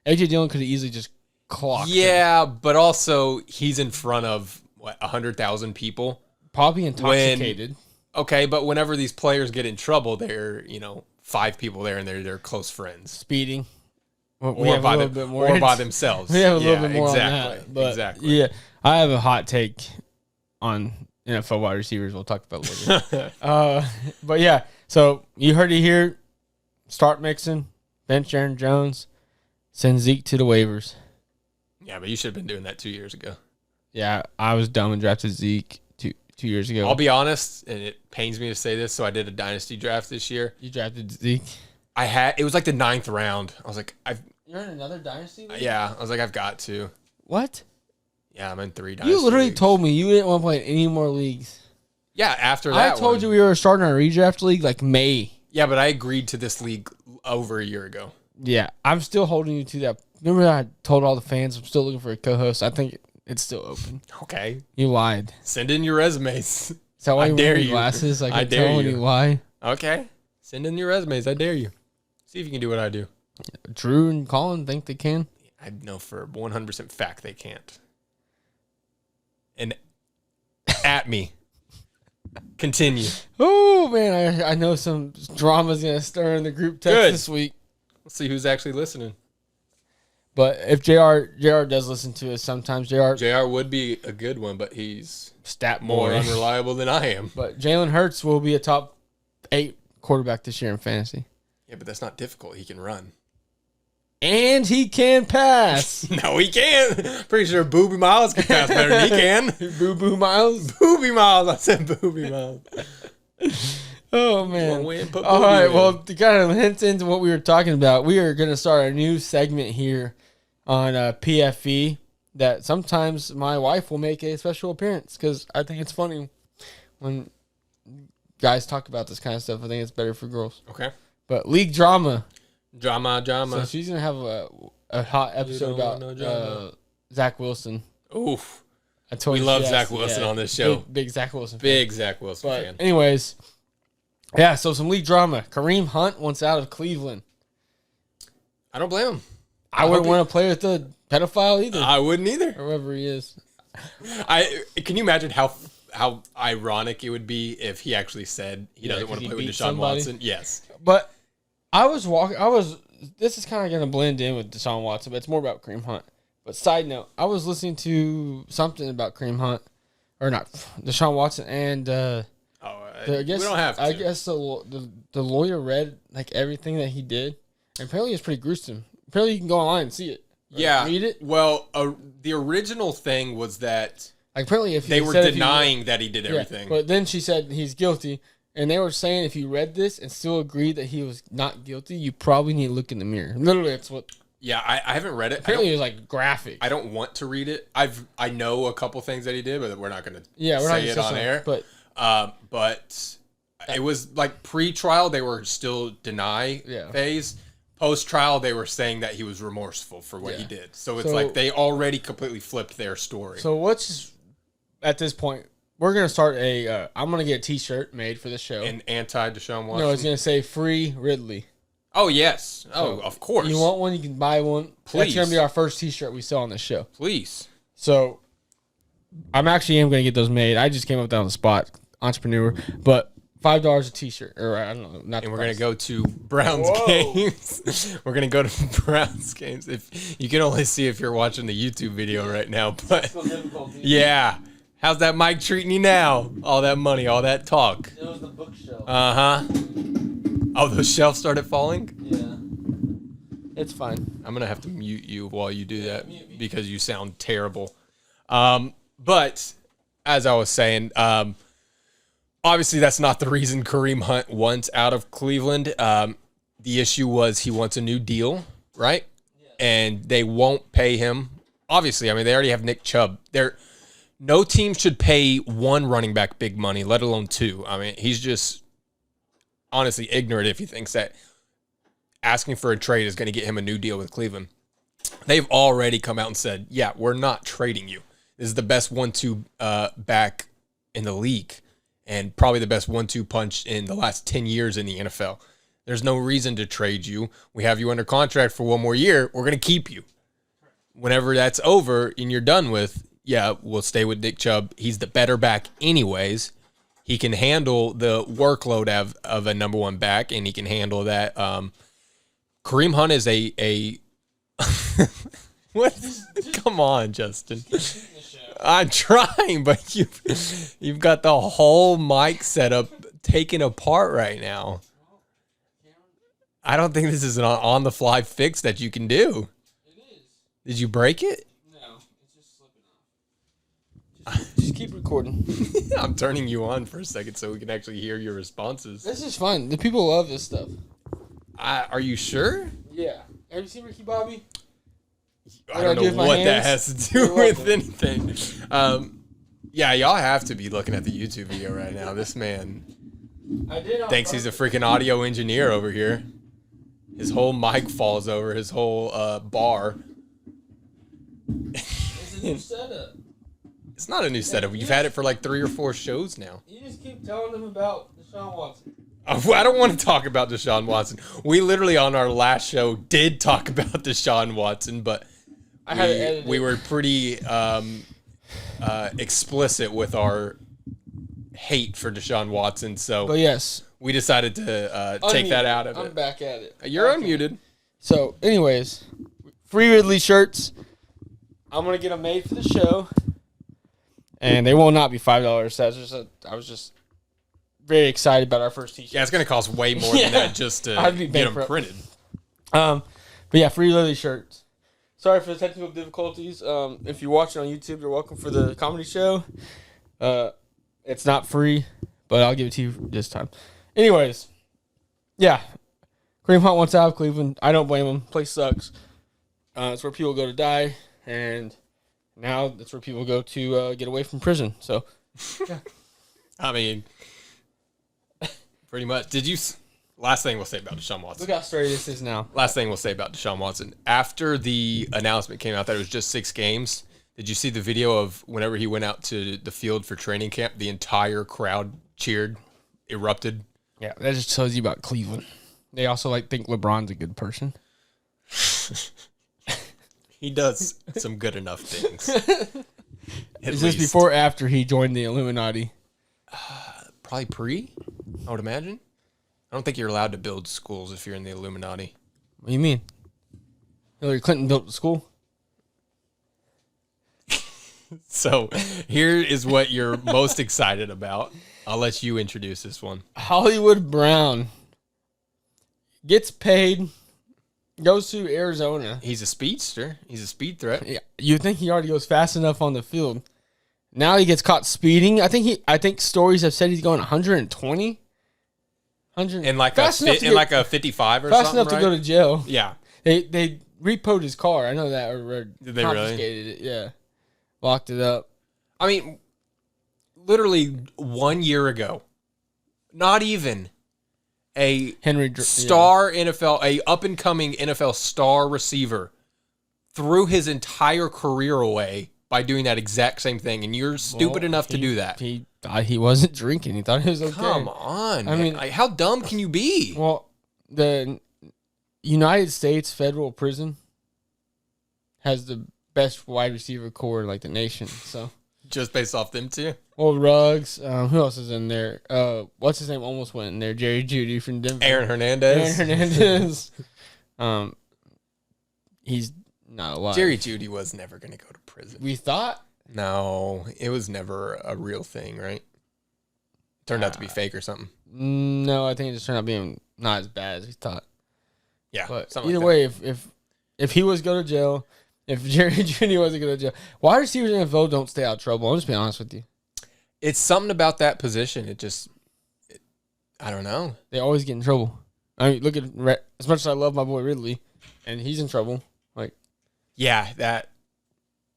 A.J. Dillon could have easily just clocked him. But also he's in front of 100,000 people. Probably intoxicated. Okay, but whenever these players get in trouble, they're 5 people there and they're close friends. Speeding. Or by themselves. We have a little bit more on that. But exactly. Yeah, I have a hot take on NFL wide receivers. We'll talk about later. But yeah, so you heard it here. Start Mixon, bench Aaron Jones, send Zeke to the waivers. Yeah, but you should have been doing that 2 years ago. Yeah, I was dumb and drafted Zeke 2 years ago. I'll be honest, and it pains me to say this, so I did a dynasty draft this year. You drafted Zeke? It was like the 9th round. I was like, You're in another dynasty league? Yeah, I was like, I've got to. What? Yeah, I'm in 3 dynasty You literally leagues. told me you didn't want to play in any more leagues. Yeah, after that I told you we were starting our redraft league like May. Yeah, but I agreed to this league over a year ago. Yeah, I'm still holding you to that. Remember I told all the fans I'm still looking for a co-host? I think It's still open. Okay. You lied. Send in your resumes. Is that why I you dare wear you. glasses? I dare tell when you. you lie. Okay. Send in your resumes. I dare you. See if you can do what I do. Drew and Colin think they can. I know for 100% fact they can't. And at me. Continue. Oh, man. I know some drama's going to stir in the group text Good. this week. Let's see who's actually listening. But if JR does listen to us sometimes, JR would be a good one, but he's stat more boy. unreliable than I am. But Jalen Hurts will be a top 8 quarterback this year in fantasy. Yeah, but that's not difficult. He can run. And he can pass. No, he can't. Pretty sure Booby Miles can pass better than he can. Boo Miles. Booby Miles. I said Booby Miles. Oh, man. Put All Booby right. in. Well, to kind of hint into what we were talking about, we are going to start a new segment here on PFE that sometimes my wife will make a special appearance because I think it's funny when guys talk about this kind of stuff. I think it's better for girls. Okay. But league drama. Drama. So she's going to have a hot episode about Zach Wilson. Oof. I told We you love she Zach asked- Wilson on this show. Big Zach Wilson. fan. Big Zach Wilson But fan. anyways, yeah, so some league drama. Kareem Hunt wants out of Cleveland. I don't blame him. I wouldn't want to play with the pedophile either. I wouldn't either. Whoever he is. Can you imagine how ironic it would be if he actually said he doesn't 'cause want to he play with beat Deshaun somebody. Watson? Yes. But this is kind of going to blend in with Deshaun Watson, but it's more about Kareem Hunt. But side note, I was listening to something about Kareem Hunt, or not, Deshaun Watson, and I guess, we don't have to. I guess the lawyer read like everything that he did, and apparently it's pretty gruesome. Apparently you can go online and see it. Yeah. Read it. Well, the original thing was that Like apparently if they were denying that he did everything. But then she said he's guilty. And they were saying if you read this and still agreed that he was not guilty, you probably need to look in the mirror. Literally, that's what. Yeah, I haven't read it. Apparently, it was like graphic. I don't want to read it. I know a couple things that he did, but we're not going to say it on air. But it was like pre-trial, they were still deny phase. Post-trial, they were saying that he was remorseful for what he did. So it's like they already completely flipped their story. So what's at this point? We're gonna start I'm gonna get a T-shirt made for the show. An anti-Deshaun Watson. No, it's gonna say "Free Ridley." Oh yes. Oh, So of course. You want one? You can buy one. Please. That's gonna be our first T-shirt we sell on this show. Please. So I'm gonna get those made. I just came up with that on the spot, entrepreneur. But $5 a T-shirt, or I don't know. Not. And we're gonna go to Browns games. We're gonna go to Browns games. If you can only see if you're watching the YouTube video right now, but yeah. How's that mic treating you now? All that money, all that talk. It was the bookshelf. Oh, those shelves started falling? Yeah. It's fine. I'm going to have to mute you while you do that because you sound terrible. But as I was saying, obviously that's not the reason Kareem Hunt wants out of Cleveland. The issue was he wants a new deal, right? Yeah. And they won't pay him. Obviously, I mean, they already have Nick Chubb. No team should pay one running back big money, let alone two. I mean, he's just honestly ignorant if he thinks that asking for a trade is going to get him a new deal with Cleveland. They've already come out and said, yeah, we're not trading you. This is the best 1-2 back in the league and probably the best 1-2 punch in the last 10 years in the NFL. There's no reason to trade you. We have you under contract for one more year. We're going to keep you. Whenever that's over and you're done with, yeah, we'll stay with Nick Chubb. He's the better back anyways. He can handle the workload of a number one back, and he can handle that. Kareem Hunt is a what? Come on, Justin. I'm trying, but you've got the whole mic setup taken apart right now. I don't think this is an on-the-fly fix that you can do. It is. Did you break it? No, it's just slipping off. Just keep recording. I'm turning you on for a second so we can actually hear your responses. This is fun. The people love this stuff. Are you sure? Yeah. Have you seen Ricky Bobby? I don't know what that has to do with anything. Yeah, y'all have to be looking at the YouTube video right now. This man thinks he's a freaking audio engineer over here. His whole mic falls over his whole bar. This is new setup. It's not a new setup. You've had it for like 3 or 4 shows now. You just keep telling them about Deshaun Watson. I don't want to talk about Deshaun Watson. We literally on our last show did talk about Deshaun Watson, but we were pretty explicit with our hate for Deshaun Watson. So, but yes, we decided to take that out of it. I'm back at it. You're unmuted. So, anyways, free Ridley shirts. I'm gonna get them made for the show, and they will not be $5. I was just very excited about our first t-shirt. Yeah, it's gonna cost way more than that just to get them printed. But yeah, free Ridley shirts. Sorry for the technical difficulties. If you're watching on YouTube, you're welcome for the comedy show. It's not free, but I'll give it to you this time. Anyways, yeah. Kareem Hunt wants out of Cleveland. I don't blame him. Place sucks. It's where people go to die, and now that's where people go to get away from prison. So, yeah. I mean, pretty much. Last thing we'll say about Deshaun Watson. Look how straight this is now. Last thing we'll say about Deshaun Watson. After the announcement came out that it was just 6 games, did you see the video of whenever he went out to the field for training camp, the entire crowd cheered, erupted? Yeah, that just tells you about Cleveland. They also think LeBron's a good person. He does some good enough things. Is this before or after he joined the Illuminati? Probably pre, I would imagine. I don't think you're allowed to build schools if you're in the Illuminati. What do you mean? Hillary Clinton built the school? So here is what you're most excited about. I'll let you introduce this one. Hollywood Brown gets paid, goes to Arizona. He's a speedster. He's a speed threat. Yeah, you'd think he already goes fast enough on the field. Now he gets caught speeding. I think stories have said he's going 120. In like a 55 or fast something, enough to go to jail. Yeah. They repoed his car. I know that. Or did they confiscated it. Yeah. Locked it up. I mean, literally 1 year ago, not even a star NFL, a up-and-coming NFL star receiver threw his entire career away by doing that exact same thing, and you're stupid enough to do that. He thought he wasn't drinking. He thought he was okay. Come on. I mean, how dumb can you be? Well, the United States federal prison has the best wide receiver core in the nation. So just based off them two? Well, Ruggs. Who else is in there? What's his name? Almost went in there. Jerry Jeudy from Denver. Aaron Hernandez. He's not alive. Jerry Jeudy was never going to go to prison. We thought? No, it was never a real thing, right? Turned out to be fake or something. No, I think it just turned out being not as bad as we thought. Yeah, but either way, if he was go to jail, if Jerry Jeudy wasn't going to jail, wide receivers in the NFL don't stay out of trouble. I'm just being honest with you. It's something about that position. I don't know. They always get in trouble. I mean, look at as much as I love my boy Ridley, and he's in trouble. Yeah,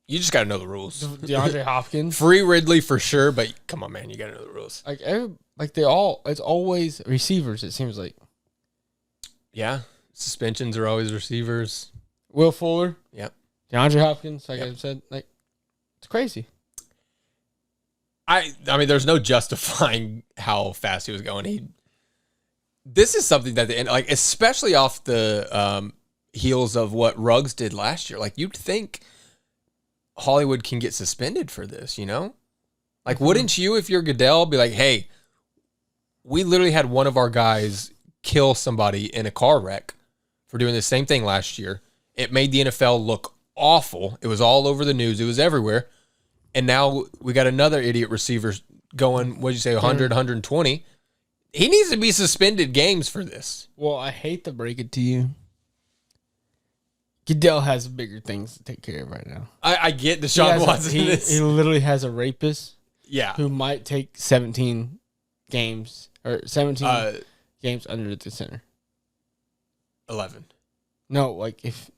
you just got to know the rules. DeAndre Hopkins, free Ridley for sure, but come on, man, you got to know the rules. It's always receivers. It seems like. Yeah, suspensions are always receivers. Will Fuller. Yep. DeAndre Hopkins, I said, it's crazy. I mean, there's no justifying how fast he was going. This is something that especially off the heels of what Ruggs did last year. You'd think Hollywood can get suspended for this, you know? Wouldn't you, if you're Goodell, be like, hey, we literally had one of our guys kill somebody in a car wreck for doing the same thing last year. It made the NFL look awful. It was all over the news. It was everywhere. And now we got another idiot receiver going, what'd you say, 100, 120. He needs to be suspended games for this. Well, I hate to break it to you. Goodell has bigger things to take care of right now. I get Deshaun Watson. He literally has a rapist. Yeah. Who might take 17 games or 17 games under the center. 11. No, if.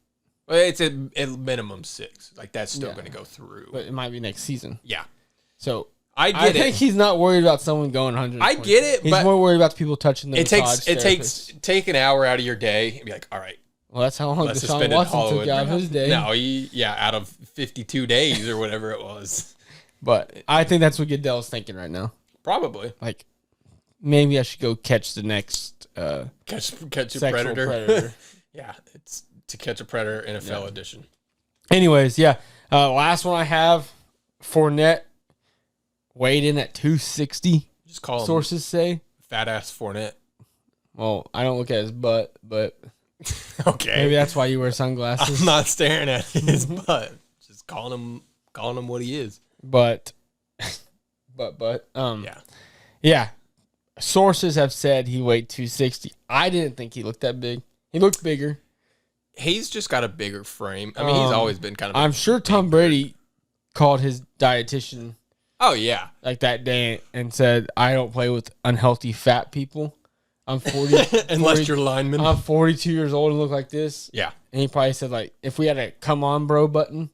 Well, it's a minimum 6. That's still going to go through. But it might be next season. Yeah. So I think he's not worried about someone going 100. I get it. He's more worried about the people touching the Take an hour out of your day and be like, all right, Well, that's how long Unless Deshaun suspended Watson Hollywood took out of draft. his day. No, out of 52 days or whatever it was. But I think that's what Goodell's thinking right now. Probably. Like, maybe I should go catch the next Catch a sexual predator. Yeah, it's To Catch a Predator NFL edition. Anyways, yeah. Last one I have, Fournette weighed in at 260. Just call him sources say. Fat ass Fournette. Well, I don't look at his butt, but okay. maybe that's why you wear sunglasses. I'm not staring at his butt. Just calling him what he is. But, yeah. Sources have said he weighed 260. I didn't think he looked that big. He looked bigger. He's just got a bigger frame. I mean, he's always been kind of. I'm sure Tom Brady called his dietitian. Oh yeah, like that day and said, "I don't play with unhealthy fat people. I'm 40, unless you're lineman. I'm 42 years old and look like this." Yeah, and he probably said like, if we had a "come on, bro" button,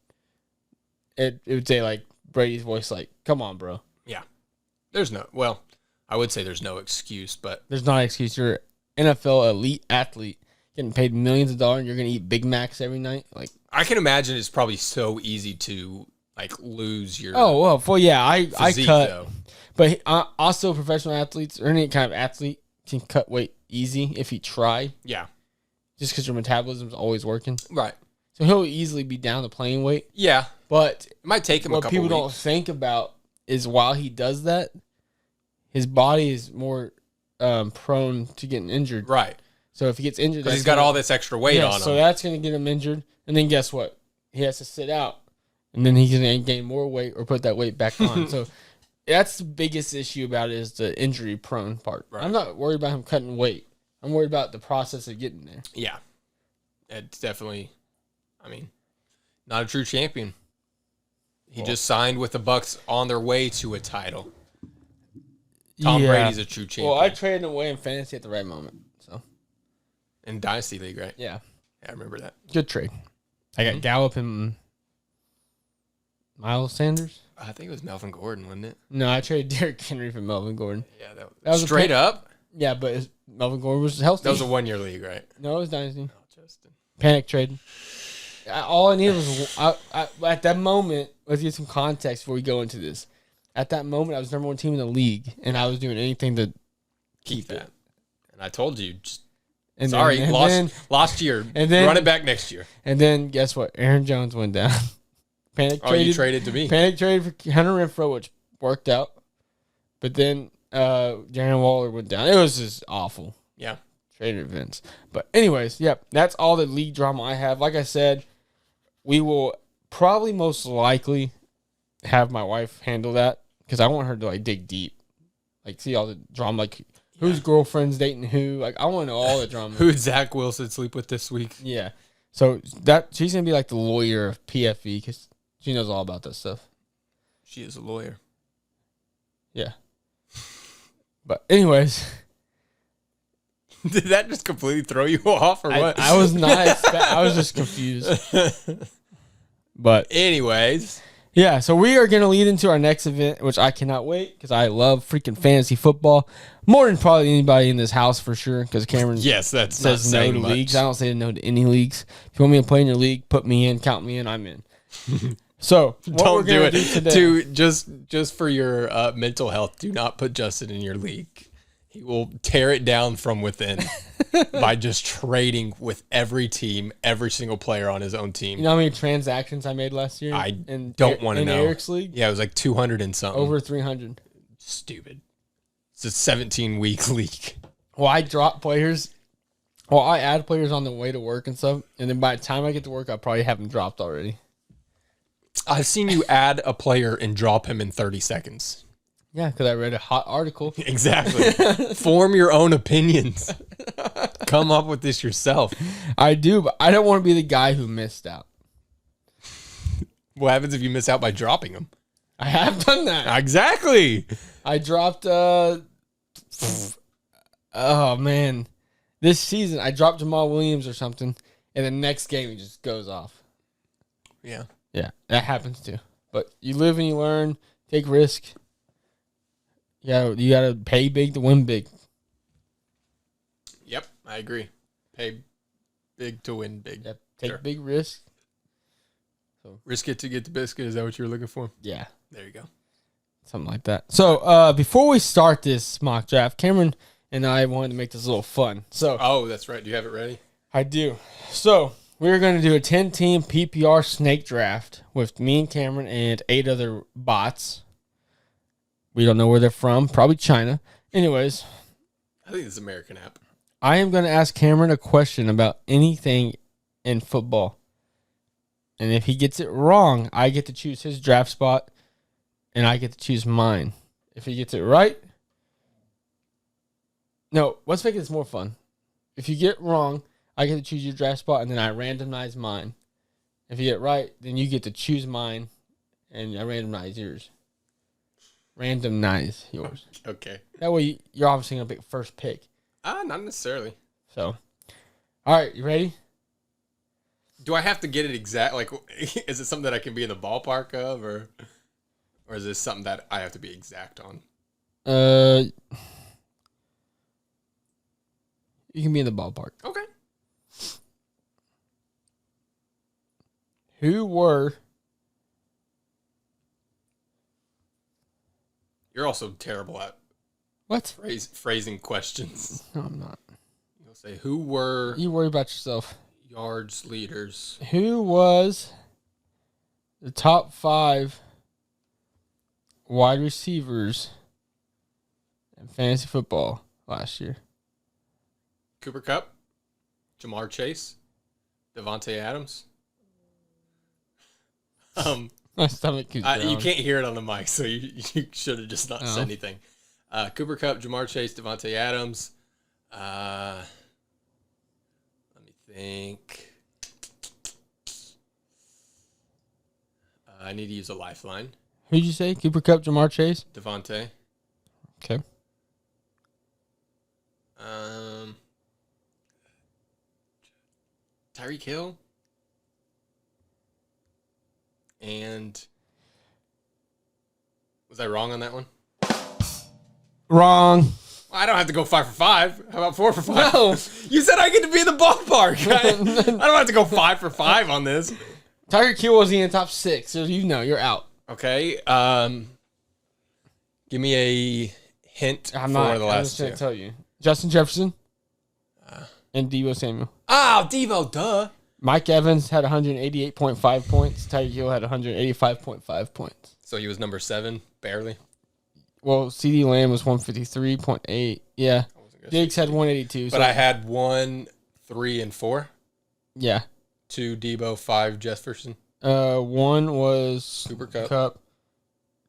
it would say like Brady's voice, like, "Come on, bro." Yeah, I would say there's no excuse, but there's not an excuse. You're an NFL elite athlete. Getting paid millions of dollars, and you're gonna eat Big Macs every night. Like, I can imagine it's probably so easy to like lose your. I cut, though. But also professional athletes or any kind of athlete can cut weight easy if you try. Yeah, just because your metabolism's always working. Right. So he'll easily be down to playing weight. Yeah, but it might take him a couple what people weeks. don't think about is while he does that, his body is more prone to getting injured. Right. So if he gets injured, because he's got all this extra weight on him. So that's going to get him injured. And then guess what? He has to sit out. And then he's going to gain more weight or put that weight back on. So that's the biggest issue about it is the injury prone part. Right. I'm not worried about him cutting weight. I'm worried about the process of getting there. Yeah. It's definitely, not a true champion. He just signed with the Bucks on their way to a title. Tom Brady's a true champion. Well, I traded him away in fantasy at the right moment. In Dynasty League, right? Yeah. Yeah, I remember that. Good trade. I got Gallup and Miles Sanders. I think it was Melvin Gordon, wasn't it? No, I traded Derrick Henry for Melvin Gordon. Yeah, that was straight up? Yeah, but Melvin Gordon was healthy. That was a 1-year league, right? No, it was Dynasty. Oh, Justin. Panic trade. All I needed was at that moment, let's get some context before we go into this. At that moment, I was number one team in the league, and I was doing anything to keep it. And I told you, just and sorry, then, lost year. And then run it back next year. And then guess what? Aaron Jones went down. You traded to me. Panic traded for Hunter Renfrow, which worked out. But then Darren Waller went down. It was just awful. Yeah. Traded events. But anyways, that's all the league drama I have. Like I said, we will probably most likely have my wife handle that because I want her to like dig deep. Like see all the drama, like whose girlfriend's dating who. Like I want to know all the drama. Who did Zach Wilson sleep with this week? Yeah. So that she's going to be like the lawyer of PFE because she knows all about that stuff. She is a lawyer. Yeah. But anyways. Did that just completely throw you off or what? I was not I was just confused. But anyways. Yeah, so we are going to lead into our next event, which I cannot wait because I love freaking fantasy football more than probably anybody in this house for sure. Because Cameron says no to leagues. I don't say no to any leagues. If you want me to play in your league, put me in, count me in, I'm in. So what we're going to do today, just for your mental health, do not put Justin in your league. He will tear it down from within by just trading with every team, every single player on his own team. You know how many transactions I made last year? I don't want to know. In Eric's league? Yeah, it was like 200 and something. Over 300. Stupid. It's a 17-week league. Well, I drop players. Well, I add players on the way to work and stuff. And then by the time I get to work, I probably have them dropped already. I've seen you add a player and drop him in 30 seconds. Yeah, because I read a hot article. Exactly. Form your own opinions. Come up with this yourself. I do, but I don't want to be the guy who missed out. What happens if you miss out by dropping him? I have done that. Exactly. I dropped, oh, man. This season, I dropped Jamal Williams or something, and the next game he just goes off. Yeah. Yeah, that happens too. But you live and you learn, take risk. You gotta pay big to win big. Yep, I agree. Pay big to win big. Yep. Take Sure. big risks. Risk it to get the biscuit. Is that what you were looking for? Yeah. There you go. Something like that. So before we start this mock draft, Cameron and I wanted to make this a little fun. So Oh, that's right. Do you have it ready? I do. So we're going to do a 10-team PPR snake draft with me and Cameron and 8 other bots. We don't know where they're from. Probably China. Anyways, I think it's an American app. I am going to ask Cameron a question about anything in football. And if he gets it wrong, I get to choose his draft spot, and I get to choose mine. If he gets it right... No, let's make this more fun. If you get it wrong, I get to choose your draft spot, and then I randomize mine. If you get it right, then you get to choose mine, and I randomize yours. Randomize yours. Okay. That way, you're obviously going to pick first pick. Not necessarily. So, all right, you ready? Do I have to get it exact? Like, is it something that I can be in the ballpark of, or is this something that I have to be exact on? You can be in the ballpark. Okay. Who were... You're also terrible at What? phrasing questions. No, I'm not. You'll say, who were You worry about yourself. yards leaders? Who was the top 5 wide receivers in fantasy football last year? Cooper Kupp, Jamar Chase, Devontae Adams. My stomach keeps You growling. can't hear it on the mic, so you should have just not Oh. said anything. Cooper Kupp, Jamar Chase, Devontae Adams. Let me think. I need to use a lifeline. Who'd you say? Cooper Kupp, Jamar Chase? Devontae. Okay. Tyreek Hill. And was I wrong on that one? Wrong. I don't have to go 5 for 5. How about 4 for 5? No. You said I get to be in the ballpark. I don't have to go 5 for 5 on this. Tyreek Hill wasn't in the top 6, so you're out. Okay. Give me a hint I'm for not. the I'm last just going two. to tell you. Justin Jefferson and Deebo Samuel. Oh, Devo, duh. Mike Evans had 188.5 points. Tyreek Hill had 185.5 points. So he was number 7, barely. Well, CD Lamb was 153.8. Yeah. Diggs had 182. But I had 1, 3, and 4. Yeah. 2 Debo, 5 Jefferson. 1 was Cooper Kupp. Kupp.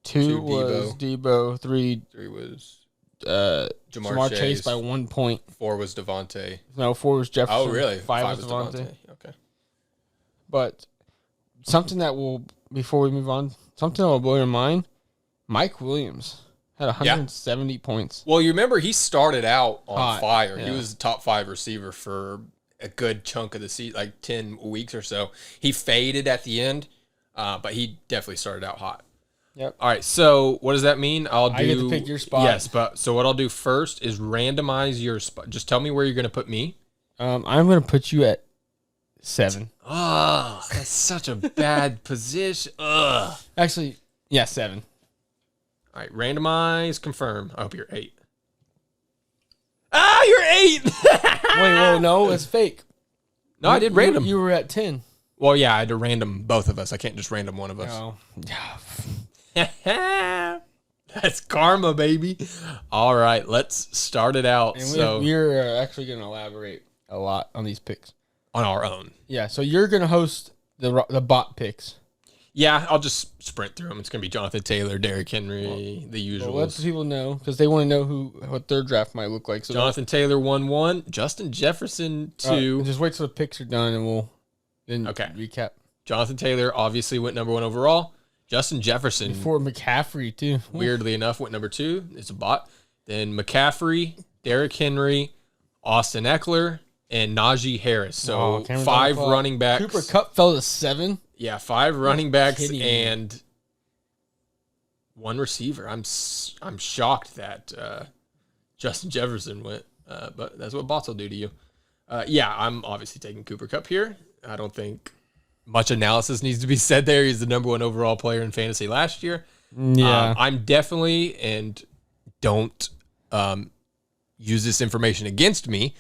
2 was Debo. 3 3 was Jamar Chase by 1 point. 4 was Devontae. No, 4 was Jefferson. Oh, really? 5 was Devontae. Okay. But something that will, before we move on, something that will blow your mind, Mike Williams had 170 points. Well, you remember he started out on Hot, fire. yeah. He was the top 5 receiver for a good chunk of the season, like 10 weeks or so. He faded at the end, but he definitely started out hot. Yep. All right, so what does that mean? I get to pick your spot. Yes, but so what I'll do first is randomize your spot. Just tell me where you're going to put me. I'm going to put you at 7. Oh, that's such a bad position. Ugh. Actually, yeah, 7. All right, randomize, confirm. I hope you're 8. Ah, you're 8. Wait, whoa, no, it's fake. No, I did random. You were at 10. Well, yeah, I had to random both of us. I can't just random one of us. Oh. That's karma, baby. All right, let's start it out. And So we're actually going to elaborate a lot on these picks. on our own. Yeah, so you're going to host the bot picks. Yeah, I'll just sprint through them. It's gonna be Jonathan Taylor, Derrick Henry, the Well, let the usuals. people know because they want to know what their draft might look like. So Jonathan Taylor 1-1, Justin Jefferson 2. just wait till the picks are done and we'll then recap. Jonathan Taylor obviously went number 1 overall. Justin Jefferson, Before McCaffrey, too. weirdly enough, went number 2. It's a bot. Then McCaffrey, Derrick Henry, Austin Eckler, and Najee Harris. So Cameron's 5 on the running backs. Cooper Kupp fell to 7. Yeah, 5 running backs kidding me. and 1 receiver. I'm shocked that Justin Jefferson went, but that's what bots will do to you. Yeah, I'm obviously taking Cooper Kupp here. I don't think much analysis needs to be said there. He's the number 1 overall player in fantasy last year. Yeah. I'm definitely, and don't use this information against me,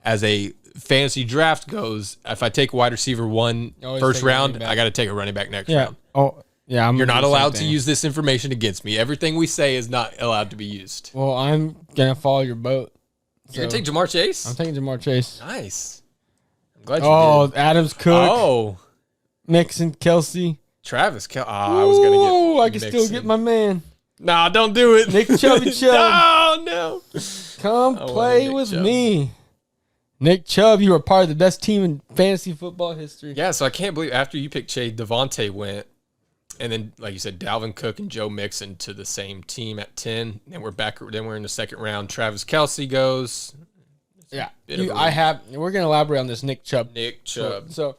as a fantasy draft goes, if I take wide receiver 1 first round, I got to take a running back next round. Oh, yeah. You're not allowed to use this information against me. Everything we say is not allowed to be used. Well, I'm going to follow your boat. You're going to take Jamar Chase? I'm taking Jamar Chase. Nice. I'm glad you did. Adams, Cook. Oh. Mixon, Kelsey. Travis Kelce. I was going to get Oh, I can Mixon. still get my man. Nah, don't do it. Nick Chubby Chubb. No. Come play with me. Nick Chubb, you were part of the best team in fantasy football history. Yeah, so I can't believe after you picked Chase, Devontae went. And then, like you said, Dalvin Cook and Joe Mixon to the same team at 10. And we're back. Then we're in the second round. Travis Kelce goes. Yeah. We're going to elaborate on this Nick Chubb. Nick Chubb. So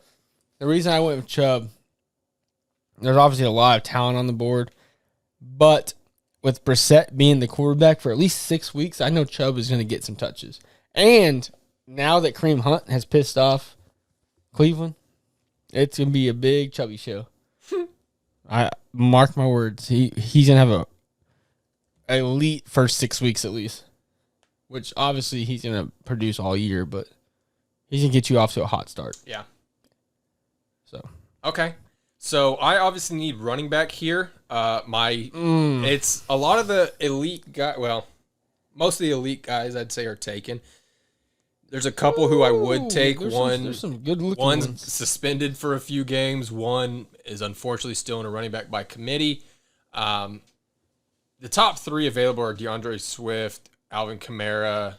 the reason I went with Chubb, there's obviously a lot of talent on the board. But with Brissett being the quarterback for at least 6 weeks, I know Chubb is going to get some touches. And now that Kareem Hunt has pissed off Cleveland, it's going to be a big Chubby show. I mark my words. He's going to have a elite first 6 weeks at least, which obviously he's going to produce all year, but he's going to get you off to a hot start. Yeah. So okay. So I obviously need running back here. It's a lot of the elite guy. Well, most of the elite guys I'd say are taken. There's a couple who I would take. There's some good looking one's ones. suspended for a few games. One is unfortunately still in a running back by committee. The top 3 available are DeAndre Swift, Alvin Kamara,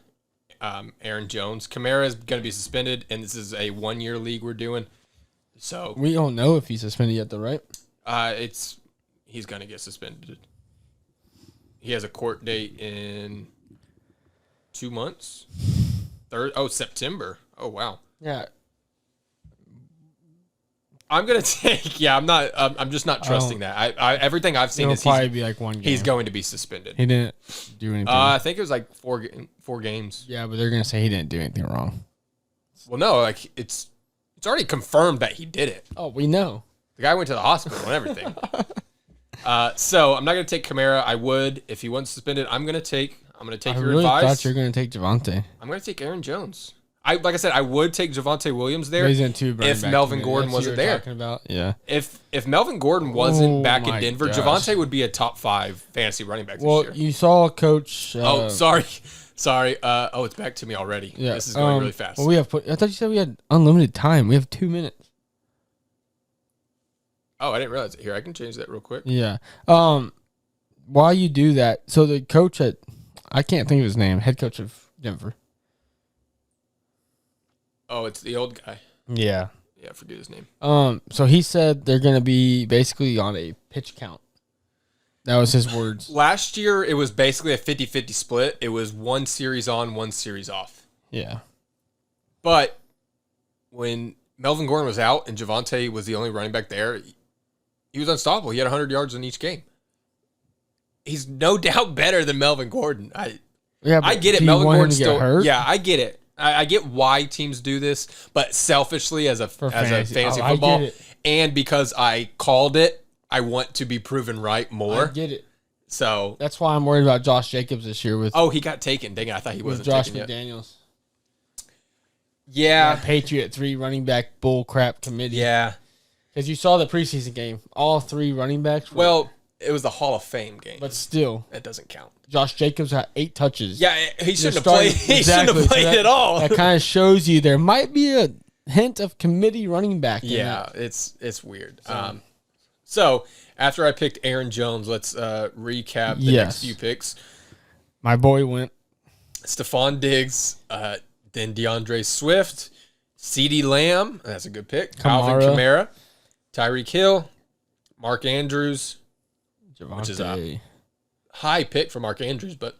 Aaron Jones. Kamara is going to be suspended, and this is a 1-year league we're doing. So We don't know if he's suspended yet, though, right? He's going to get suspended. He has a court date in 2 months. September. Oh, wow. Yeah. I'm going to take, I'm just not trusting that. Everything I've seen It'll is probably be like 1 game. he's going to be suspended. He didn't do anything. I think it was like four games. Yeah, but they're going to say he didn't do anything wrong. Well, no, like it's already confirmed that he did it. Oh, we know. The guy went to the hospital and everything. So I'm not going to take Kamara. I would if he wasn't suspended. I'm going to take your really advice. I thought you were going to take Javonte. I'm going to take Aaron Jones. Like I said, I would take Javonte Williams there if Melvin Gordon wasn't there. Talking about. Yeah. If Melvin Gordon wasn't back in Denver, gosh. Javonte would be a top 5 fantasy running back this year. Well, you saw Coach. Sorry. It's back to me already. Yeah, This is going really fast. Well, I thought you said we had unlimited time. We have 2 minutes. Oh, I didn't realize it. Here, I can change that real quick. Yeah. While you do that, so the coach I can't think of his name, head coach of Denver. Oh, it's the old guy. Yeah. Yeah, I forget his name. So he said they're going to be basically on a pitch count. That was his words. Last year, it was basically a 50-50 split. It was 1 series on, 1 series off. Yeah. But when Melvin Gordon was out and Javonte was the only running back there, he was unstoppable. He had 100 yards in each game. He's no doubt better than Melvin Gordon. I get it. Melvin Gordon's still hurt. Yeah, I get it. I get why teams do this, but selfishly as a fantasy football, and because I called it, I want to be proven right more. I get it. So that's why I'm worried about Josh Jacobs this year with. Oh, he got taken. Dang it! I thought he wasn't Josh taken McDaniels. Yet. Yeah, Patriot 3 running back bull crap committee. Yeah, because you saw the preseason game, all 3 running backs. It was the Hall of Fame game, but still, that doesn't count. Josh Jacobs had 8 touches. Yeah, he shouldn't have played. He shouldn't have played at all. That kind of shows you there might be a hint of committee running back. Yeah, it's weird. So after I picked Aaron Jones, let's recap the next few picks. My boy went Stephon Diggs, then DeAndre Swift, CeeDee Lamb. That's a good pick. Alvin Kamara, Tyreek Hill, Mark Andrews, which is a high pick for Mark Andrews, but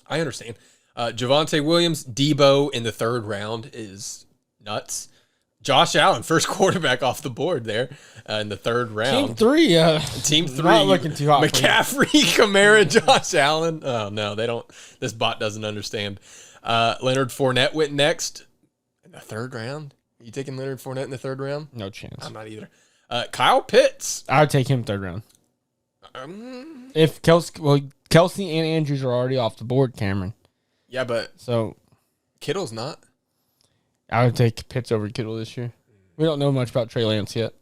I understand. Javonte Williams, Debo in the 3rd round is nuts. Josh Allen, first quarterback off the board there in the 3rd round. Team 3. Not looking too hot. McCaffrey, Kamara, Josh Allen. Oh, no, they don't. This bot doesn't understand. Leonard Fournette went next. In the third round? Are you taking Leonard Fournette in the third round? No chance. I'm not either. Kyle Pitts. I would take him third round. If Kelsey and Andrews are already off the board, Cameron. Yeah, but So Kittle's not. I would take Pitts over Kittle this year. We don't know much about Trey Lance yet.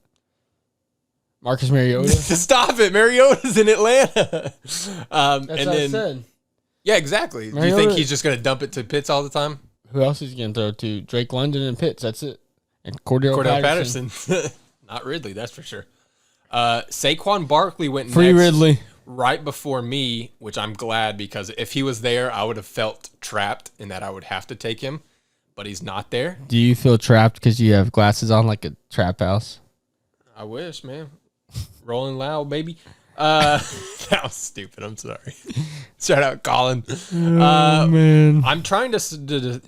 Marcus Mariota. Stop it. Mariota's in Atlanta. That's what I said. Yeah, exactly. Do you think he's just going to dump it to Pitts all the time? Who else is he going to throw to? Drake London and Pitts. That's it. And Cordell Patterson. Not Ridley, that's for sure. Saquon Barkley went Free next Ridley. right before me, which I'm glad because if he was there, I would have felt trapped in that I would have to take him. But he's not there. Do you feel trapped because you have glasses on like a trap house? I wish, man. Rolling loud, baby. That was stupid. I'm sorry. Shout out, Colin. Man. I'm trying to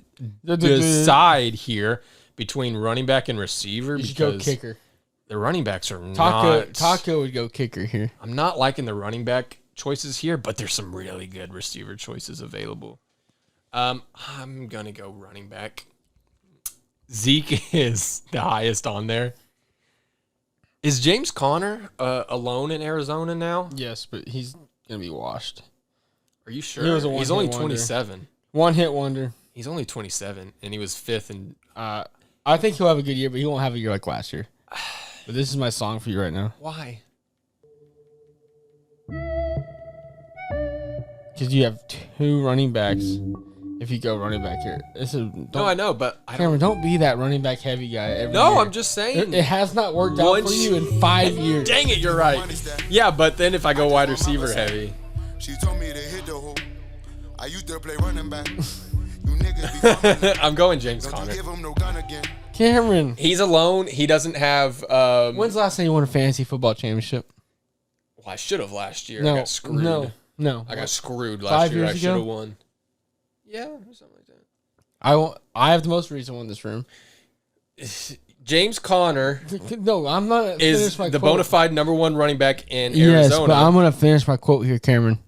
decide here between running back and receiver You should go because kicker. the running backs are Taco would go kicker here. I'm not liking the running back choices here, but there's some really good receiver choices available. I'm gonna go running back. Zeke is the highest on there. Is James Conner alone in Arizona now? Yes, but he's gonna be washed. Are you sure? He was a He's only 27. One hit wonder. He's only 27, and he was fifth. And I think he'll have a good year, but he won't have a year like last year. But this is my song for you right now. Why? Because you have two running backs. If you go running back here, No, I know, but Cameron, don't be that running back heavy guy. Every No, year. I'm just saying. It has not worked out for you in 5 years. Dang it, you're right. Yeah, but then if I go wide receiver heavy. She told me to hit the hole. I used to play running back. You niggas be I'm going James Don't Conner. you give him no gun again. Cameron, He's alone. He doesn't have. when's the last time you won a fantasy football championship? Well, I should have last year. No, I got screwed. no. I got screwed 5 last year. years I ago? should have won. Yeah, something like that. I have the most recent one in this room. James Conner No, I'm not. is the bona fide number one running back in Yes, Arizona. but I'm gonna finish my quote here, Cameron.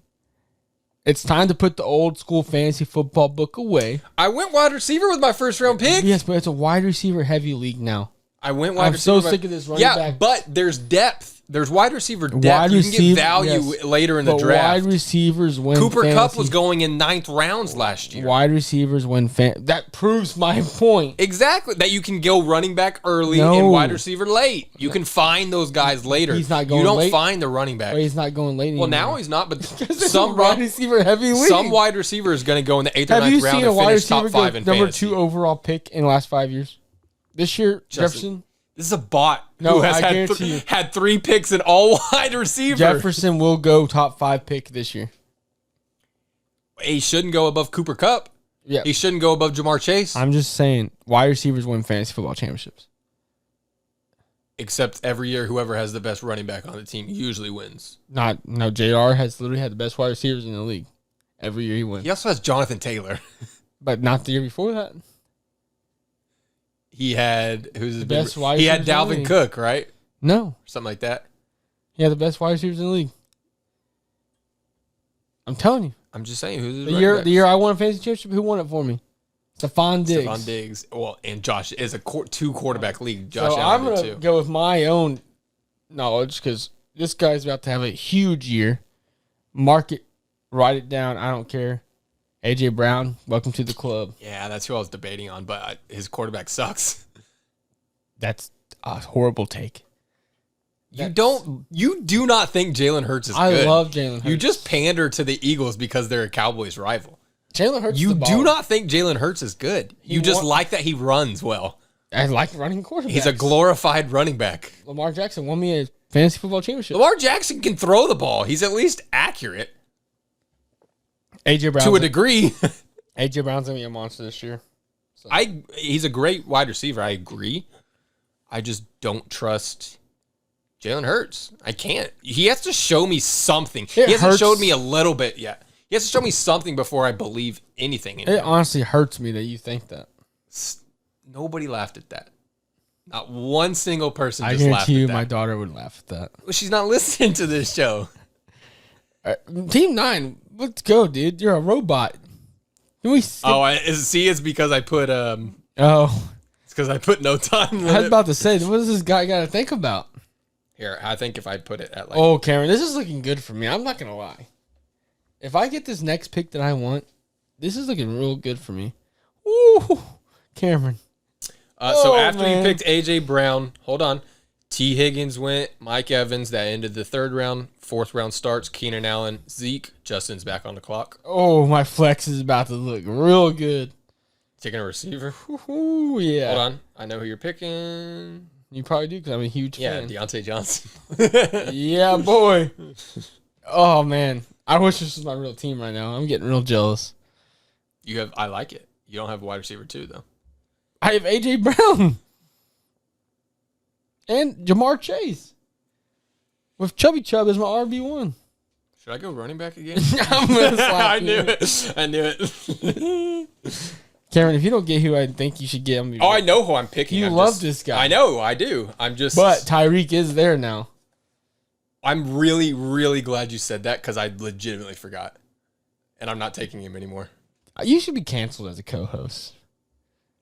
It's time to put the old school fantasy football book away. I went wide receiver with my first round pick. Yes, but it's a wide receiver heavy league now. I went wide I'm receiver. so sick of this running yeah, back. but there's depth. There's wide receiver depth. Wide You can receiver- get value yes. later in the But draft. wide receivers win. Cooper fantasy. Kupp was going in 9th rounds last year. Wide receivers win. That proves my point. Exactly. That you can go running back early No. and wide receiver late. You can find those guys later. He's not going You don't late. find the running back. But he's not going late anymore. Well, now he's not, but It's some a wide receiver heavy league. some wide receiver is going to go in the 8th or Have 9th you round seen a and wide finish top receiver 5 go in number fantasy. 2 overall pick in the last 5 years? This year, Jefferson. This is a bot No, who has I had, guarantee you. had 3 picks in all wide receiver. Jefferson will go top 5 pick this year. He shouldn't go above Cooper Kupp. Yeah, He shouldn't go above Jamar Chase. I'm just saying, wide receivers win fantasy football championships. Except every year, whoever has the best running back on the team usually wins. No, JR has literally had the best wide receivers in the league. Every year he wins. He also has Jonathan Taylor. But not the year before that. He had best wide He had receivers in the Dalvin league. Cook, right? No, Something like that. he had the best wide receivers in the league. I'm telling you. I'm just saying who's The year I won a fantasy championship, who won it for me? Stephon Diggs. Stephon Diggs. Well, and Josh is a 2 quarterback league. Josh So Allen I'm did going to too. go with my own knowledge because this guy's about to have a huge year. Mark it, write it down. I don't care. AJ Brown, welcome to the club. Yeah, that's who I was debating on, but his quarterback sucks. That's a horrible take. You do not think Jalen Hurts is I good. love Jalen Hurts. You just pander to the Eagles because they're a Cowboys rival. Jalen Hurts. You is the do baller. not think Jalen Hurts is good. You just like that he runs well. I like running quarterbacks. He's a glorified running back. Lamar Jackson won me a fantasy football championship. Lamar Jackson can throw the ball. He's at least accurate AJ Brown to a degree. AJ Brown's gonna be a monster this year. He's a great wide receiver. I agree. I just don't trust Jalen Hurts. I can't. He has to show me something. He hasn't hurts. showed me a little bit yet. He has to show me something before I believe anything in It him. honestly hurts me that you think that. Nobody laughed at that. Not one single person I just laughed guarantee you, at that. my daughter would laugh at that. Well, she's not listening to this show. Team 9, let's go, dude. You're a robot. Can we skip? Oh, it's because I put Oh, because I put no time limit. I was about to say, what does this guy got to think about? Here, I think if I put it at like... Oh, Cameron, this is looking good for me. I'm not going to lie. If I get this next pick that I want, this is looking real good for me. Ooh, Cameron. So after you picked A.J. Brown, hold on. T. Higgins went, Mike Evans, that ended the third round. Fourth round starts, Keenan Allen, Zeke. Justin's back on the clock. Oh, my flex is about to look real good. Taking a receiver. Ooh, yeah. Hold on. I know who you're picking. You probably do because I'm a huge fan. Yeah, Deontay Johnson. Yeah, boy. Oh, man. I wish this was my real team right now. I'm getting real jealous. I like it. You don't have a wide receiver too, though. I have A.J. Brown. And Jamar Chase. With Chubby Chubb as my RB1. Should I go running back again? I'm gonna slap I you. knew it. Cameron, if you don't get who I think you should get, I'm I know who I'm picking. You love this guy. I know, I do. I'm just... But Tyreek is there now. I'm really, really glad you said that because I legitimately forgot. And I'm not taking him anymore. You should be canceled as a co-host.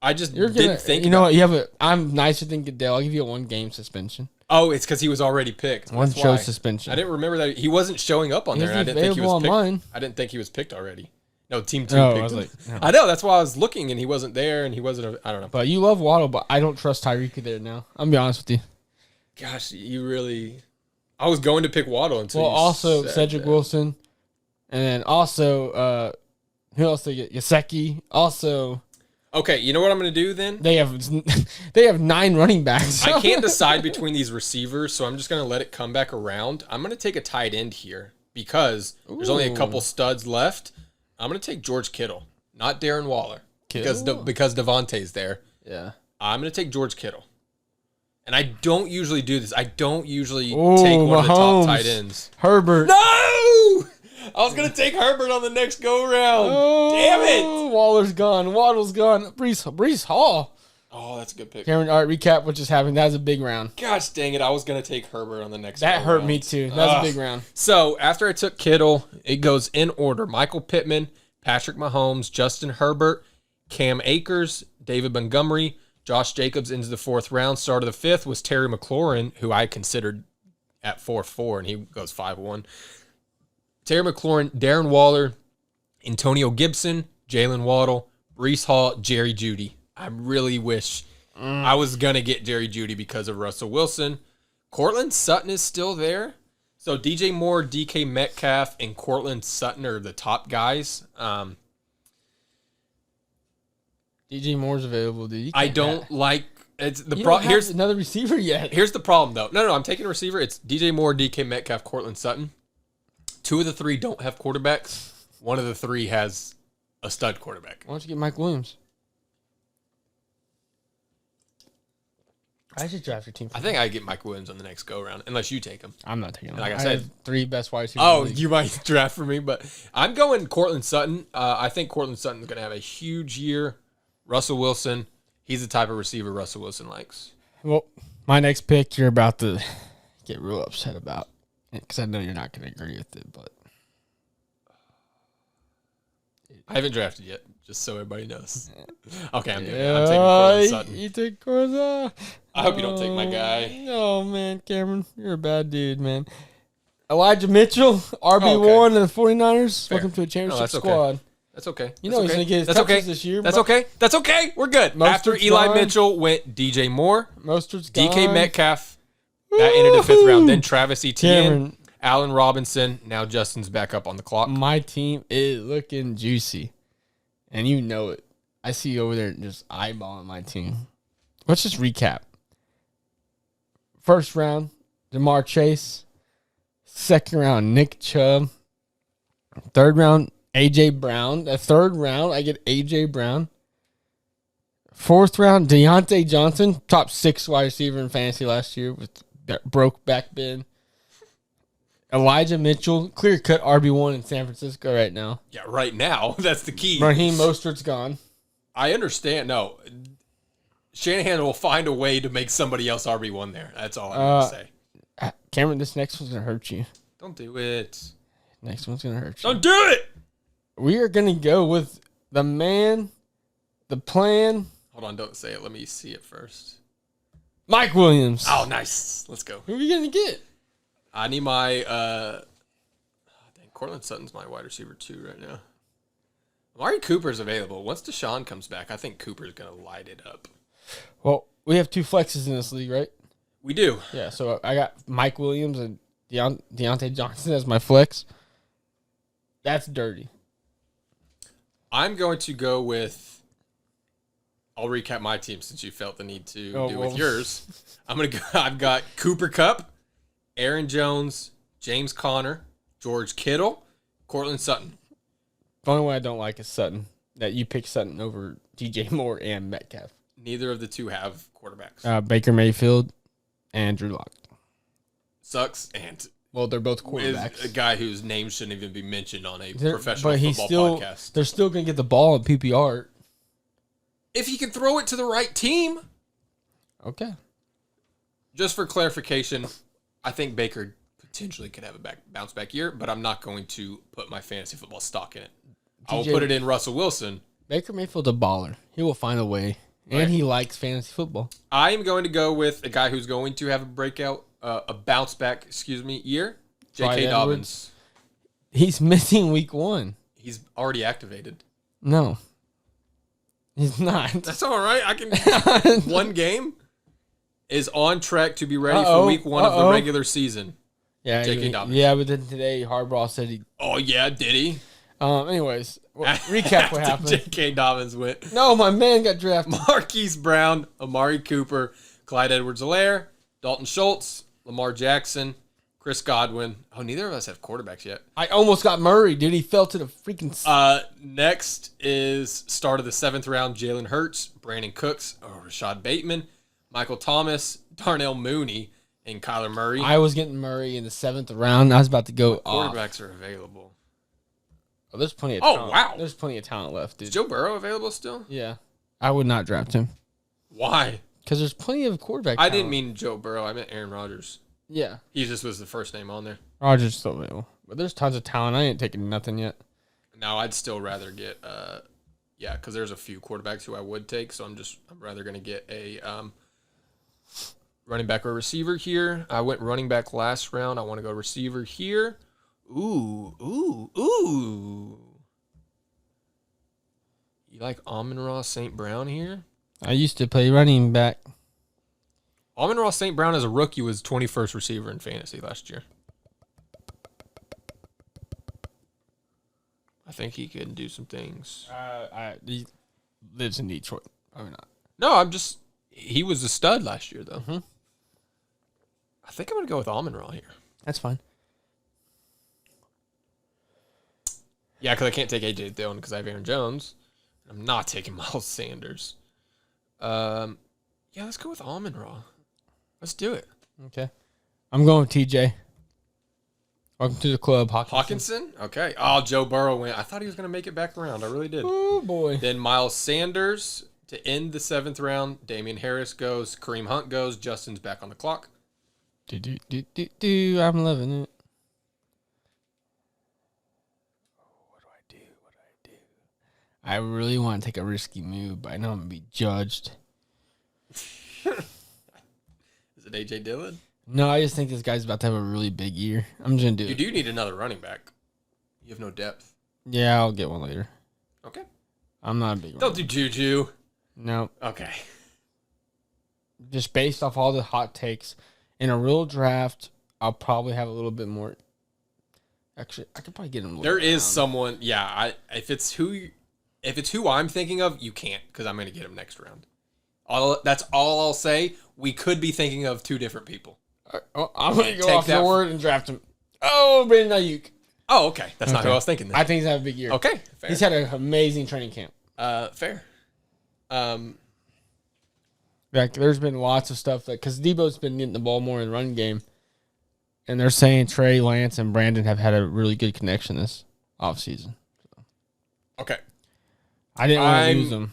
I just didn't think... You know what? I'm nicer than Goodell. I'll give you a 1-game suspension. Oh, it's because he was already picked. One That's show why. suspension. I didn't remember that he wasn't showing up on there. And I didn't think he was picked. Mine. I didn't think he was picked already. No, Team 2 No, picked I was him. like, no. I know. That's why I was looking, and he wasn't there, and he wasn't... I don't know. But you love Waddle, but I don't trust Tyreek there now. I'm going to be honest with you. Gosh, you really... I was going to pick Waddle until Well, you also said Cedric that. Wilson. And then also, who else they get? Yaseki. Also... Okay, you know what I'm going to do then? They have 9 running backs. I can't decide between these receivers, so I'm just going to let it come back around. I'm going to take a tight end here because there's only a couple studs left. I'm going to take George Kittle, not Darren Waller, because Devontae's there. Yeah. I'm going to take George Kittle. And I don't usually do this. I don't usually take one of the top tight ends. Herbert. No! I was going to take Herbert on the next go-round. Damn it! Waller's gone. Waddle's gone. Brees Hall. Oh, that's a good pick. Cameron, all right, recap what just happened. That was a big round. Gosh dang it. I was going to take Herbert on the next That hurt go-round. me too. That was a big round. So, after I took Kittle, it goes in order. Michael Pittman, Patrick Mahomes, Justin Herbert, Cam Akers, David Montgomery, Josh Jacobs into the 4th round. Start of the 5th was Terry McLaurin, who I considered at 4-4, and he goes 5-1. Terry McLaurin, Darren Waller, Antonio Gibson, Jalen Waddle, Brees Hall, Jerry Jeudy. I really wish I was going to get Jerry Jeudy because of Russell Wilson. Cortland Sutton is still there. So DJ Moore, DK Metcalf, and Cortland Sutton are the top guys. DJ Moore's available, dude. I don't like... It's the Here's another receiver yet. Here's the problem, though. No, I'm taking a receiver. It's DJ Moore, DK Metcalf, Cortland Sutton. 2 of the 3 don't have quarterbacks. 1 of the 3 has a stud quarterback. Why don't you get Mike Williams? I should draft your team. I think I get Mike Williams on the next go-around, unless you take him. I'm not taking him. Like I I said- have 3 best wide receivers. Oh, in the league. you might draft for me, but I'm going Cortland Sutton. I think Cortland Sutton's going to have a huge year. Russell Wilson, he's the type of receiver Russell Wilson likes. Well, my next pick you're about to get real upset about because I know you're not going to agree with it, but I haven't drafted yet, just so everybody knows. Okay, I'm doing it. I'm taking Cortland Sutton. You took Cortland. I hope you don't take my guy. No, man, Cameron, you're a bad dude, man. Elijah Mitchell, RB1 of the 49ers. Fair. Welcome to a championship that's okay. squad. That's okay. You know That's he's okay. going to get his That's touches okay. this year. That's okay. That's okay. We're good. After Mostert's Eli gone. Mitchell went DJ Moore, Mostert's DK gone. Metcalf. That ended the 5th round. Then Travis Etienne, Cameron. Allen Robinson. Now Justin's back up on the clock. My team is looking juicy, and you know it. I see you over there just eyeballing my team. Let's just recap. 1st round, Jamar Chase. 2nd round, Nick Chubb. 3rd round, A.J. Brown. The 3rd round, I get A.J. Brown. 4th round, Deontay Johnson. Top 6 wide receiver in fantasy last year with that broke back bin. Elijah Mitchell, clear-cut RB1 in San Francisco right now. Yeah, right now. That's the key. Raheem Mostert's gone. I understand. No. Shanahan will find a way to make somebody else RB1 there. That's all I'm going to say. Cameron, this next one's going to hurt you. Don't do it. Next one's going to hurt you. Don't do it! We are going to go with the man, the plan, Hold on, don't say it. Let me see it first. Mike Williams. Oh, nice. Let's go. Who are you going to get? I need my dang, Cortland Sutton's my wide receiver 2 right now. Amari Cooper's available. Once Deshaun comes back, I think Cooper's going to light it up. Well, we have 2 flexes in this league, right? We do. Yeah, so I got Mike Williams and Deontay Johnson as my flex. That's dirty. I'm going to go with. I'll recap my team since you felt the need to with yours. I've got Cooper Kupp, Aaron Jones, James Conner, George Kittle, Cortland Sutton. The only one I don't like is Sutton. That you pick Sutton over DJ Moore and Metcalf. Neither of the two have quarterbacks. Baker Mayfield and Drew Lock. Sucks. And well, they're both quarterbacks. Is a guy whose name shouldn't even be mentioned on a professional football podcast. They're still going to get the ball in PPR. If he can throw it to the right team. Okay. Just for clarification, I think Baker potentially could have a bounce back year, but I'm not going to put my fantasy football stock in it. I will put it in Russell Wilson. Baker Mayfield's a baller. He will find a way. And he likes fantasy football. I am going to go with a guy who's going to have a bounce back, year. J.K. Dobbins. He's missing week 1. He's already activated. No. He's not. That's all right. I can. One game is on track to be ready for week 1 of the regular season. Yeah, J.K. Dobbins. Yeah, but then today Harbaugh said he. Oh yeah, did he? Anyways, recap what happened. J.K. Dobbins went. No, my man got drafted. Marquise Brown, Amari Cooper, Clyde Edwards-Helaire, Dalton Schultz, Lamar Jackson, Chris Godwin. Oh, neither of us have quarterbacks yet. I almost got Murray, dude. He fell to the freaking. Next is start of the 7th round: Jalen Hurts, Brandon Cooks, Rashad Bateman, Michael Thomas, Darnell Mooney, and Kyler Murray. I was getting Murray in the 7th round. I was about to go off. Quarterbacks are available. Oh, there's plenty of talent. Wow. There's plenty of talent left, dude. Is Joe Burrow available still? Yeah. I would not draft him. Why? Because there's plenty of quarterback I talent. didn't mean Joe Burrow. I meant Aaron Rodgers. Yeah. He just was the first name on there. Rodgers still available. But there's tons of talent. I ain't taking nothing yet. No, I'd still rather get, because there's a few quarterbacks who I would take, so I'm rather going to get a running back or receiver here. I went running back last round. I want to go receiver here. Ooh. You like Amon-Ra St. Brown here? I used to play running back. Amon-Ra St. Brown as a rookie was 21st receiver in fantasy last year. I think he could do some things. He lives in Detroit. Probably not. No, he was a stud last year, though. Mm-hmm. I think I'm going to go with Amon-Ra here. That's fine. Yeah, because I can't take A.J. Dillon because I have Aaron Jones. I'm not taking Miles Sanders. Yeah, let's go with Amon-Ra. Let's do it. Okay. I'm going with TJ. Welcome to the club, Hawkinson? Okay. Oh, Joe Burrow went. I thought he was going to make it back around. I really did. Oh, boy. Then Miles Sanders to end the 7th round. Damian Harris goes. Kareem Hunt goes. Justin's back on the clock. I'm loving it. What do? I really want to take a risky move, but I know I'm going to be judged. Is it A.J. Dillon? No, I just think this guy's about to have a really big year. I'm just going to do You it. do need another running back. You have no depth. Yeah, I'll get one later. Okay. I'm not a big Don't do Juju. No. Okay. Just based off all the hot takes, in a real draft, I'll probably have a little bit more. Actually, I could probably get him. There is someone. Yeah, if it's who I'm thinking of, you can't because I'm going to get him next round. That's all I'll say. We could be thinking of 2 different people. I'm going to go off your word and draft him. Oh, Brandon Ayuk. Oh, okay. That's not who I was thinking then. I think he's having a big year. Okay, fair. He's had an amazing training camp. Fair. Like, there's been lots of stuff because Debo's been getting the ball more in the run game, and they're saying Trey Lance and Brandon have had a really good connection this offseason. Okay. I didn't want to lose them.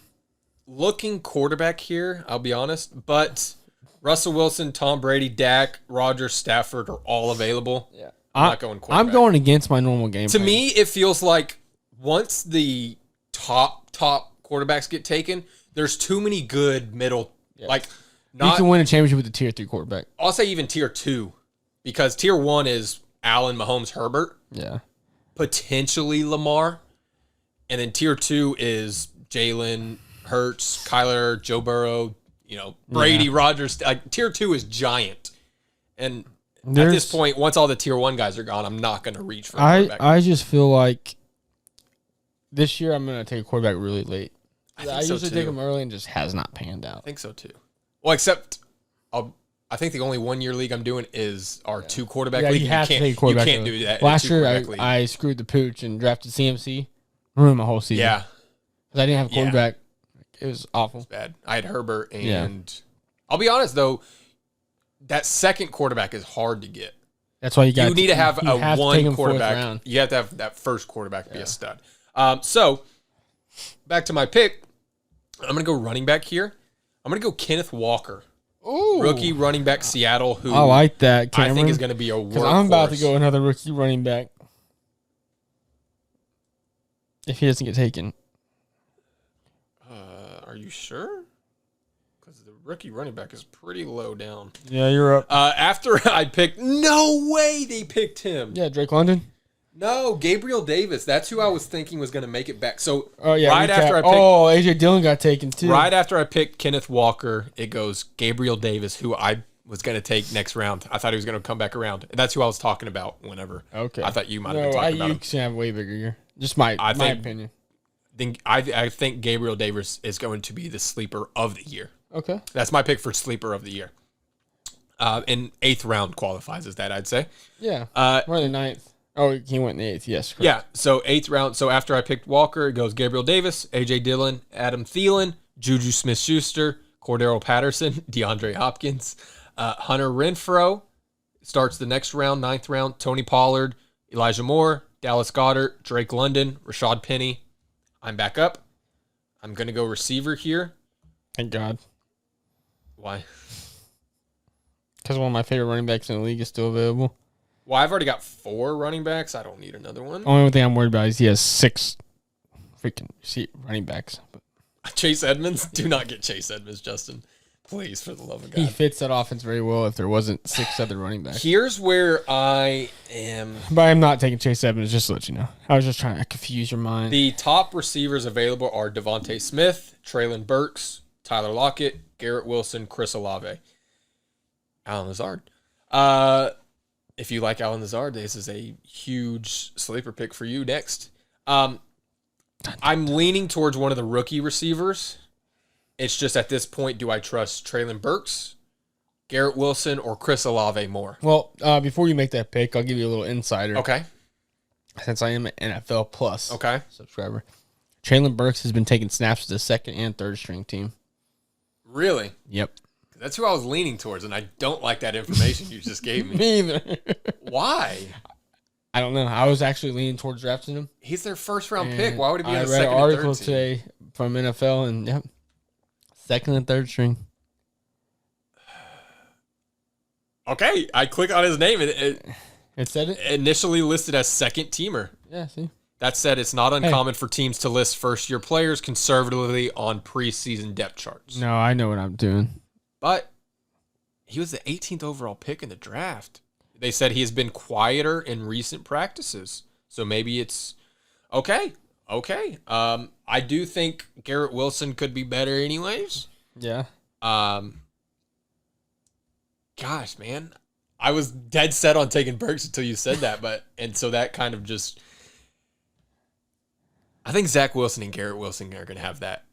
Looking quarterback here, I'll be honest, but Russell Wilson, Tom Brady, Dak, Rodgers, Stafford are all available. Yeah. I'm not going quarterback. I'm going against my normal game To plan. me, it feels like once the top quarterbacks get taken, There's too many good middle, like You can win a championship with a tier 3 quarterback. I'll say even tier 2, because tier 1 is Allen, Mahomes, Herbert. Yeah. Potentially Lamar. And then tier 2 is Jalen, Hurts, Kyler, Joe Burrow, Brady, Rodgers. Like, tier 2 is giant. And at this point, once all the tier 1 guys are gone, I'm not going to reach for a quarterback. I just feel like this year I'm going to take a quarterback really late. I usually take him early and just has not panned out. I think so too. Well, except I think the only 1 year league I'm doing is our 2 quarterback league. You can't do that. Last year I screwed the pooch and drafted CMC, ruined my whole season. Yeah, because I didn't have a quarterback. It was awful. It was bad. I had Herbert, and I'll be honest though, that second quarterback is hard to get. That's why you need to have a one quarterback. Round. You have to have that first quarterback be a stud. So back to my pick. I'm going to go running back here. I'm going to go Kenneth Walker. Ooh. Rookie running back Seattle, who I like that, Cameron. I think is going to be a workhorse. I'm about to go another rookie running back. If he doesn't get taken. Are you sure? Because the rookie running back is pretty low down. Yeah, you're up. After I picked, no way they picked him. Yeah, Drake London. No, Gabriel Davis. That's who I was thinking was going to make it back. So after I picked, AJ Dillon got taken too. Right after I picked Kenneth Walker, it goes Gabriel Davis, who I was going to take next round. I thought he was going to come back around. That's who I was talking about whenever. Okay. I thought you might have been talking about him. You can have a way bigger year. Just my opinion. I think Gabriel Davis is going to be the sleeper of the year. Okay. That's my pick for sleeper of the year. And 8th round qualifies as that, I'd say. Yeah. More than 9th. Oh, he went in the 8th. Yes. Correct. Yeah. So 8th round. So after I picked Walker, it goes Gabriel Davis, AJ Dillon, Adam Thielen, Juju Smith-Schuster, Cordero Patterson, DeAndre Hopkins, Hunter Renfrow starts the next round, 9th round. Tony Pollard, Elijah Moore, Dallas Goedert, Drake London, Rashad Penny. I'm back up. I'm going to go receiver here. Thank God. Why? Because one of my favorite running backs in the league is still available. Well, I've already got 4 running backs. I don't need another one. Only thing I'm worried about is he has 6 freaking running backs. Chase Edmonds? Do not get Chase Edmonds, Justin. Please, for the love of God. He fits that offense very well if there wasn't 6 other running backs. Here's where I am. But I'm not taking Chase Edmonds, just to let you know. I was just trying to confuse your mind. The top receivers available are Devontae Smith, Traylon Burks, Tyler Lockett, Garrett Wilson, Chris Olave, Alan Lazard. If you like Alan Lazard, this is a huge sleeper pick for you next. I'm leaning towards one of the rookie receivers. It's just at this point, do I trust Traylon Burks, Garrett Wilson, or Chris Olave more? Well, before you make that pick, I'll give you a little insider. Okay. Since I am an NFL Plus subscriber, Traylon Burks has been taking snaps to the 2nd and 3rd string team. Really? Yep. That's who I was leaning towards, and I don't like that information you just gave me. Me either. Why? I don't know. I was actually leaning towards drafting him. He's their first-round pick. Why would he be on the 2nd and 3rd team? I read an article team? today from NFL, and 2nd and 3rd string. Okay, I click on his name, and it said it? Initially listed as 2nd teamer. Yeah, see? That said, it's not uncommon for teams to list first-year players conservatively on preseason depth charts. No, I know what I'm doing. But he was the 18th overall pick in the draft. They said he has been quieter in recent practices. So maybe it's okay. I do think Garrett Wilson could be better anyways. Yeah. Gosh, man. I was dead set on taking Burks until you said that, and so that kind of just I think Zach Wilson and Garrett Wilson are going to have that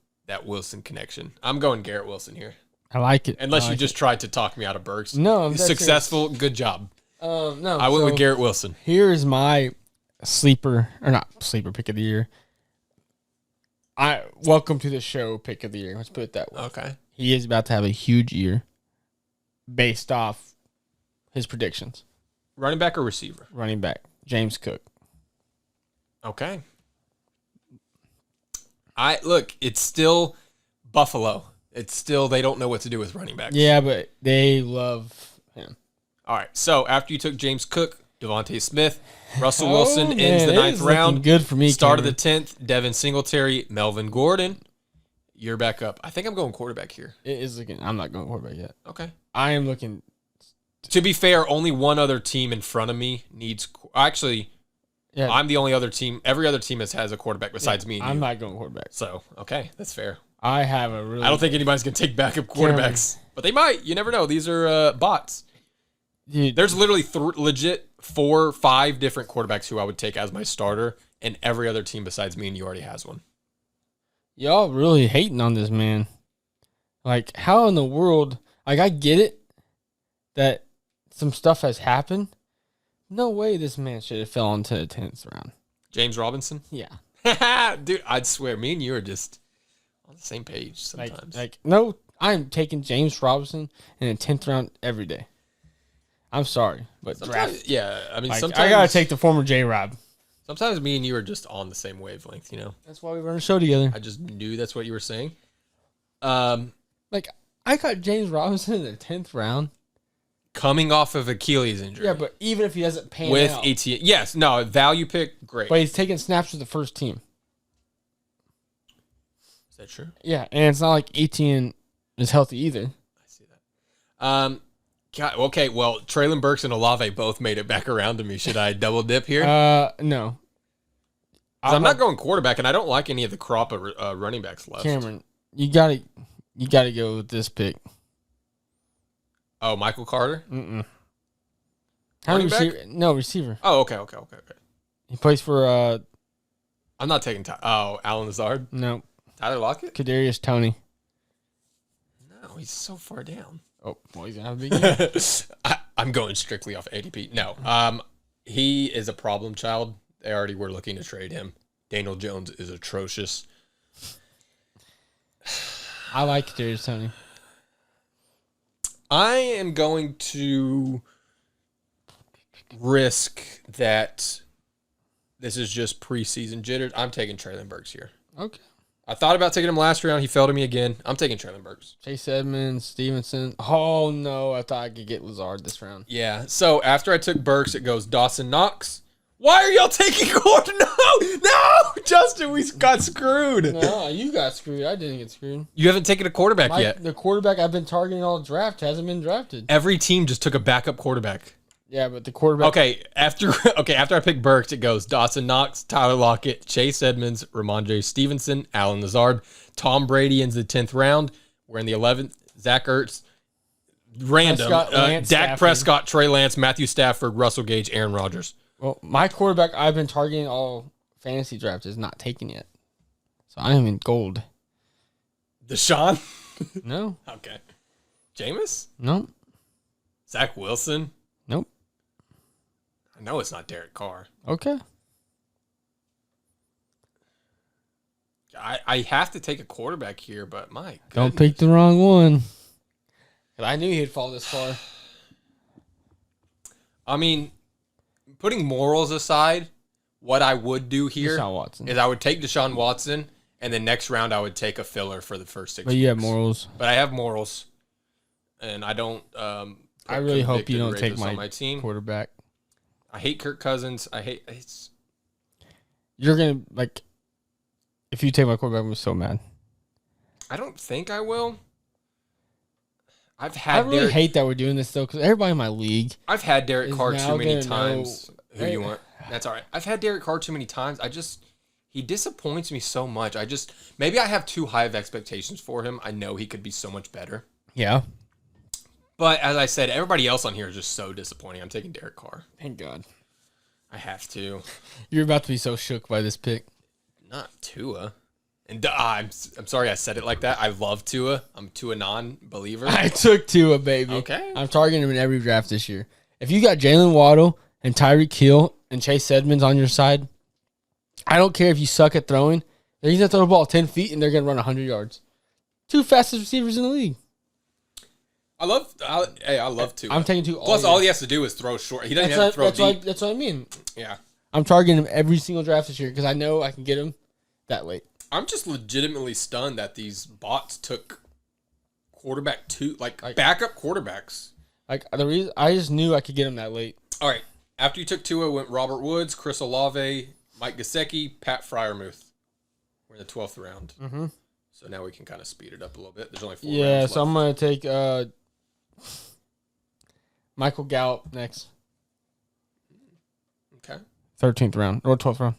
Wilson connection. I'm going Garrett Wilson here. I like it. Unless you just tried to talk me out of Burks. No, successful. Good job. No, I went with Garrett Wilson. Here is my sleeper, or not sleeper pick of the year. Welcome to the show pick of the year. Let's put it that way. Okay. He is about to have a huge year based off his predictions. Running back or receiver? Running back. James Cook. Okay. It's still Buffalo. It's still, they don't know what to do with running backs. Yeah, but they love him. All right. So after you took James Cook, Devontae Smith, Russell Wilson ends the 9th round. Good for me. Start of the 10th, Devin Singletary, Melvin Gordon. You're back up. I think I'm going quarterback here. It is looking. I'm not going quarterback yet. Okay. I am looking. To be fair, only one other team in front of me needs. Actually, Yeah, I'm the only other team. Every other team has a quarterback besides me and I'm you. not going quarterback. So, okay, that's fair. I have a really. I don't think anybody's going to take backup quarterbacks. But they might. You never know. These are bots. Dude, There's literally legit 4 or 5 different quarterbacks who I would take as my starter, and every other team besides me and you already has one. y'all really hating on this man. Like, how in the world? Like, I get it that some stuff has happened. No way this man should have fell into the 10th round. James Robinson? Yeah. Dude, I'd swear, me and you are just on the same page sometimes. No, I'm taking James Robinson in the 10th round every day. I'm sorry, but draft. Yeah, I mean, Like, sometimes I gotta take the former J-Rob. Sometimes me and you are just on the same wavelength, you know? That's why we run a show together. I just knew that's what you were saying. Like, I got James Robinson in the 10th round. Coming off of Achilles injury. Yeah, but even if he doesn't pan with out. ETN. Yes, no, value pick, great. But he's taking snaps with the first team. Is that true? Yeah, and it's not like ETN is healthy either. I see that. God, okay, well, Traylon Burks and Olave both made it back around to me. Should I double dip here? No. 'Cause I'm not going quarterback, and I don't like any of the crop of running backs left. Cameron, you gotta go with this pick. Oh, Michael Carter? Mm-mm. Running back? Receiver? No, receiver. Oh, okay. He plays for I'm not taking Alan Lazard. no, Tyler Lockett? Kadarius Toney. No, he's so far down. Oh, well, he's gonna have a big year. I'm going strictly off ADP. No, he is a problem child. They already were looking to trade him. Daniel Jones is atrocious. I like Kadarius Toney. I am going to risk that this is just preseason jitters. I'm taking Traylon Burks here. Okay. I thought about taking him last round. He fell to me again. I'm taking Traylon Burks. Chase Edmonds, Stevenson. Oh no, I thought I could get Lazard this round. Yeah. So after I took Burks, it goes Dawson Knox. Why are y'all taking Gordon? No, Justin, we got screwed. No, you got screwed. I didn't get screwed. You haven't taken a quarterback yet. The quarterback I've been targeting all draft hasn't been drafted. Every team just took a backup quarterback. Yeah, but the quarterback. Okay, after I pick Burks, it goes Dawson Knox, Tyler Lockett, Chase Edmonds, Ramondre Stevenson, Alan Lazard, Tom Brady in the 10th round. We're in the 11th. Zach Ertz, random. Dak Stafford. Prescott, Trey Lance, Matthew Stafford, Russell Gage, Aaron Rodgers. Well, my quarterback I've been targeting all fantasy draft is not taken yet, so I am in gold. Deshaun? No, Okay. Jameis? no, Zach Wilson? nope. I know it's not Derek Carr. Okay. I have to take a quarterback here, but my Don't goodness. pick the wrong one. 'Cause I knew he'd fall this far. I mean, putting morals aside, what I would do here Deshaun Watson. is I would take Deshaun Watson, and then next round I would take a filler for the first 6 But you have weeks. morals. But I have morals, and I don't. I really hope you convicted don't take rapists on my team. quarterback. I hate Kirk Cousins. It's You're gonna like. If you take my quarterback, I'm so mad. I don't think I will. I've I had really hate that we're doing this though, because everybody in my league. I've had Derek is Carr now too many gonna times. know- Who you want? That's all right. I've had Derek Carr too many times. He disappoints me so much. Maybe I have too high of expectations for him. I know he could be so much better. Yeah. But as I said, everybody else on here is just so disappointing. I'm taking Derek Carr. Thank God. I have to. You're about to be so shook by this pick. Not Tua. And I'm sorry I said it like that. I love Tua. I'm Tua non-believer. I took Tua, baby. Okay. I'm targeting him in every draft this year. If you got Jalen Waddle and Tyreek Hill and Chase Edmonds on your side, I don't care if you suck at throwing. They're going to throw the ball 10 feet and they're going to run 100 yards. Two fastest receivers in the league. I love Tua. I'm taking Tua. Plus, all he has to do is throw short. He doesn't have to throw deep. That's what I mean. Yeah. I'm targeting him every single draft this year because I know I can get him that late. I'm just legitimately stunned that these bots took backup quarterbacks. Like the reason I just knew I could get him that late. All right. After you took Tua, went Robert Woods, Chris Olave, Mike Gesicki, Pat Freiermuth. We're in the 12th round. Mm-hmm. So now we can kind of speed it up a little bit. There's only 4 Yeah, rounds so left. I'm going to take Michael Gallup next. Okay. 13th round or 12th round.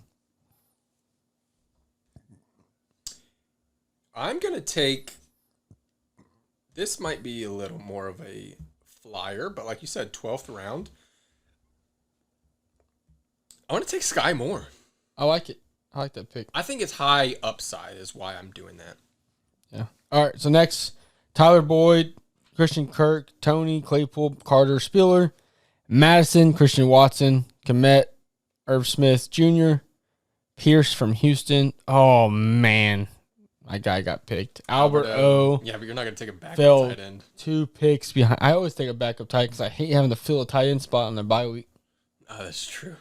I'm going to take... This might be a little more of a flyer, but like you said, 12th round. I want to take Sky Moore. I like it. I like that pick. I think it's high upside is why I'm doing that. Yeah. All right, so next, Tyler Boyd, Christian Kirk, Tony, Claypool, Carter, Spiller, Madison, Christian Watson, Komet, Irv Smith Jr., Pierce from Houston. Oh, man. My guy got picked. Albert O. Yeah, but you're not going to take a backup fell tight end. 2 picks behind. I always take a backup tight because I hate having to fill a tight end spot on their bye week. Oh, that's true.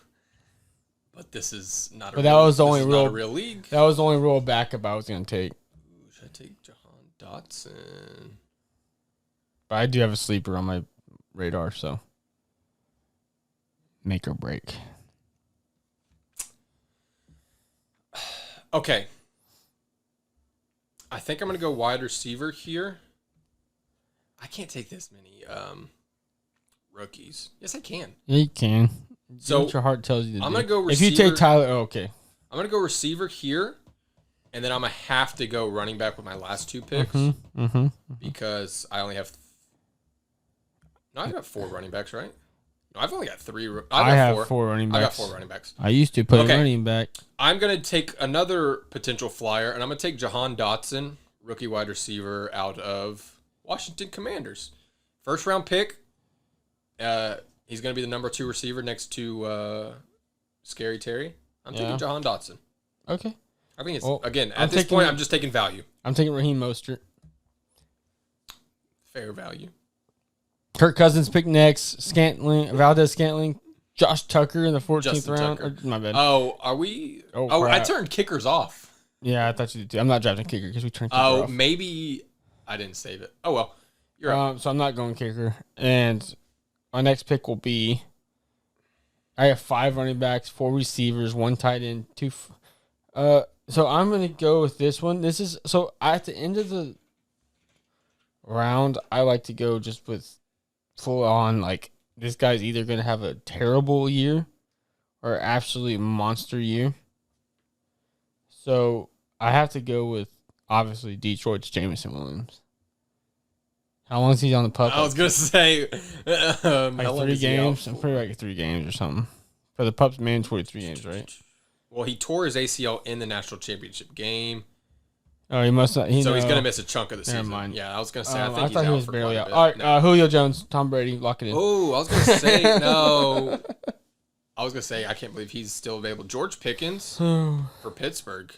But this is not a But that was the only not real a real league. That was the only real backup I was going to take. Ooh, should I take Jahan Dotson? But I do have a sleeper on my radar, so make or break. Okay. I think I'm going to go wide receiver here. I can't take this many rookies. Yes, I can. Yeah, you can. So, Do what your heart tells you to do. I'm going to go If receiver. you take Tyler, okay. I'm going to go receiver here, and then I'm going to have to go running back with my last 2 picks because I only have... No, I've got 4 running backs, right? No, I've only got 3. I have 4 running backs. I got 4 running backs. I used to put Okay. a running back. I'm going to take another potential flyer, and I'm going to take Jahan Dotson, rookie wide receiver out of Washington Commanders. First round pick. He's going to be the number 2 receiver next to Scary Terry. I'm taking Jahan Dotson. Okay. I think it's, Well, again, I'm at this taking- point, I'm just taking value. I'm taking Raheem Mostert. Fair value. Kirk Cousins picked next. Valdez Scantling. Josh Tucker in the 14th Justin round. Tucker. My bad. Oh, are we? Oh, Oh, I crap. turned kickers off. Yeah, I thought you did too. I'm not drafting kicker because we turned kicker Oh, off. maybe I didn't save it. Oh, well. You're up. So I'm not going kicker. And my next pick will be I have 5 running backs, 4 receivers, 1 tight end, 2. So I'm going to go with this one. This is so at the end of the round, I like to go just with full on like this guy's either going to have a terrible year or absolutely monster year. So I have to go with obviously Detroit's Jameson Williams. How long is he on the pup? I was going to say. How Like long 3 is he out games? I'm for? pretty like 3 games or something. For the pup's mandatory 3 games, right? Well, he tore his ACL in the national championship game. Oh, he must not. So he's going to miss a chunk of the Never season. mind. Yeah, I was going to say, I I think he's thought out he was for barely quite a out. bit. All right, No. Julio Jones, Tom Brady, lock it in. Oh, I was going to say, no. I was going to say, I can't believe he's still available. George Pickens for Pittsburgh.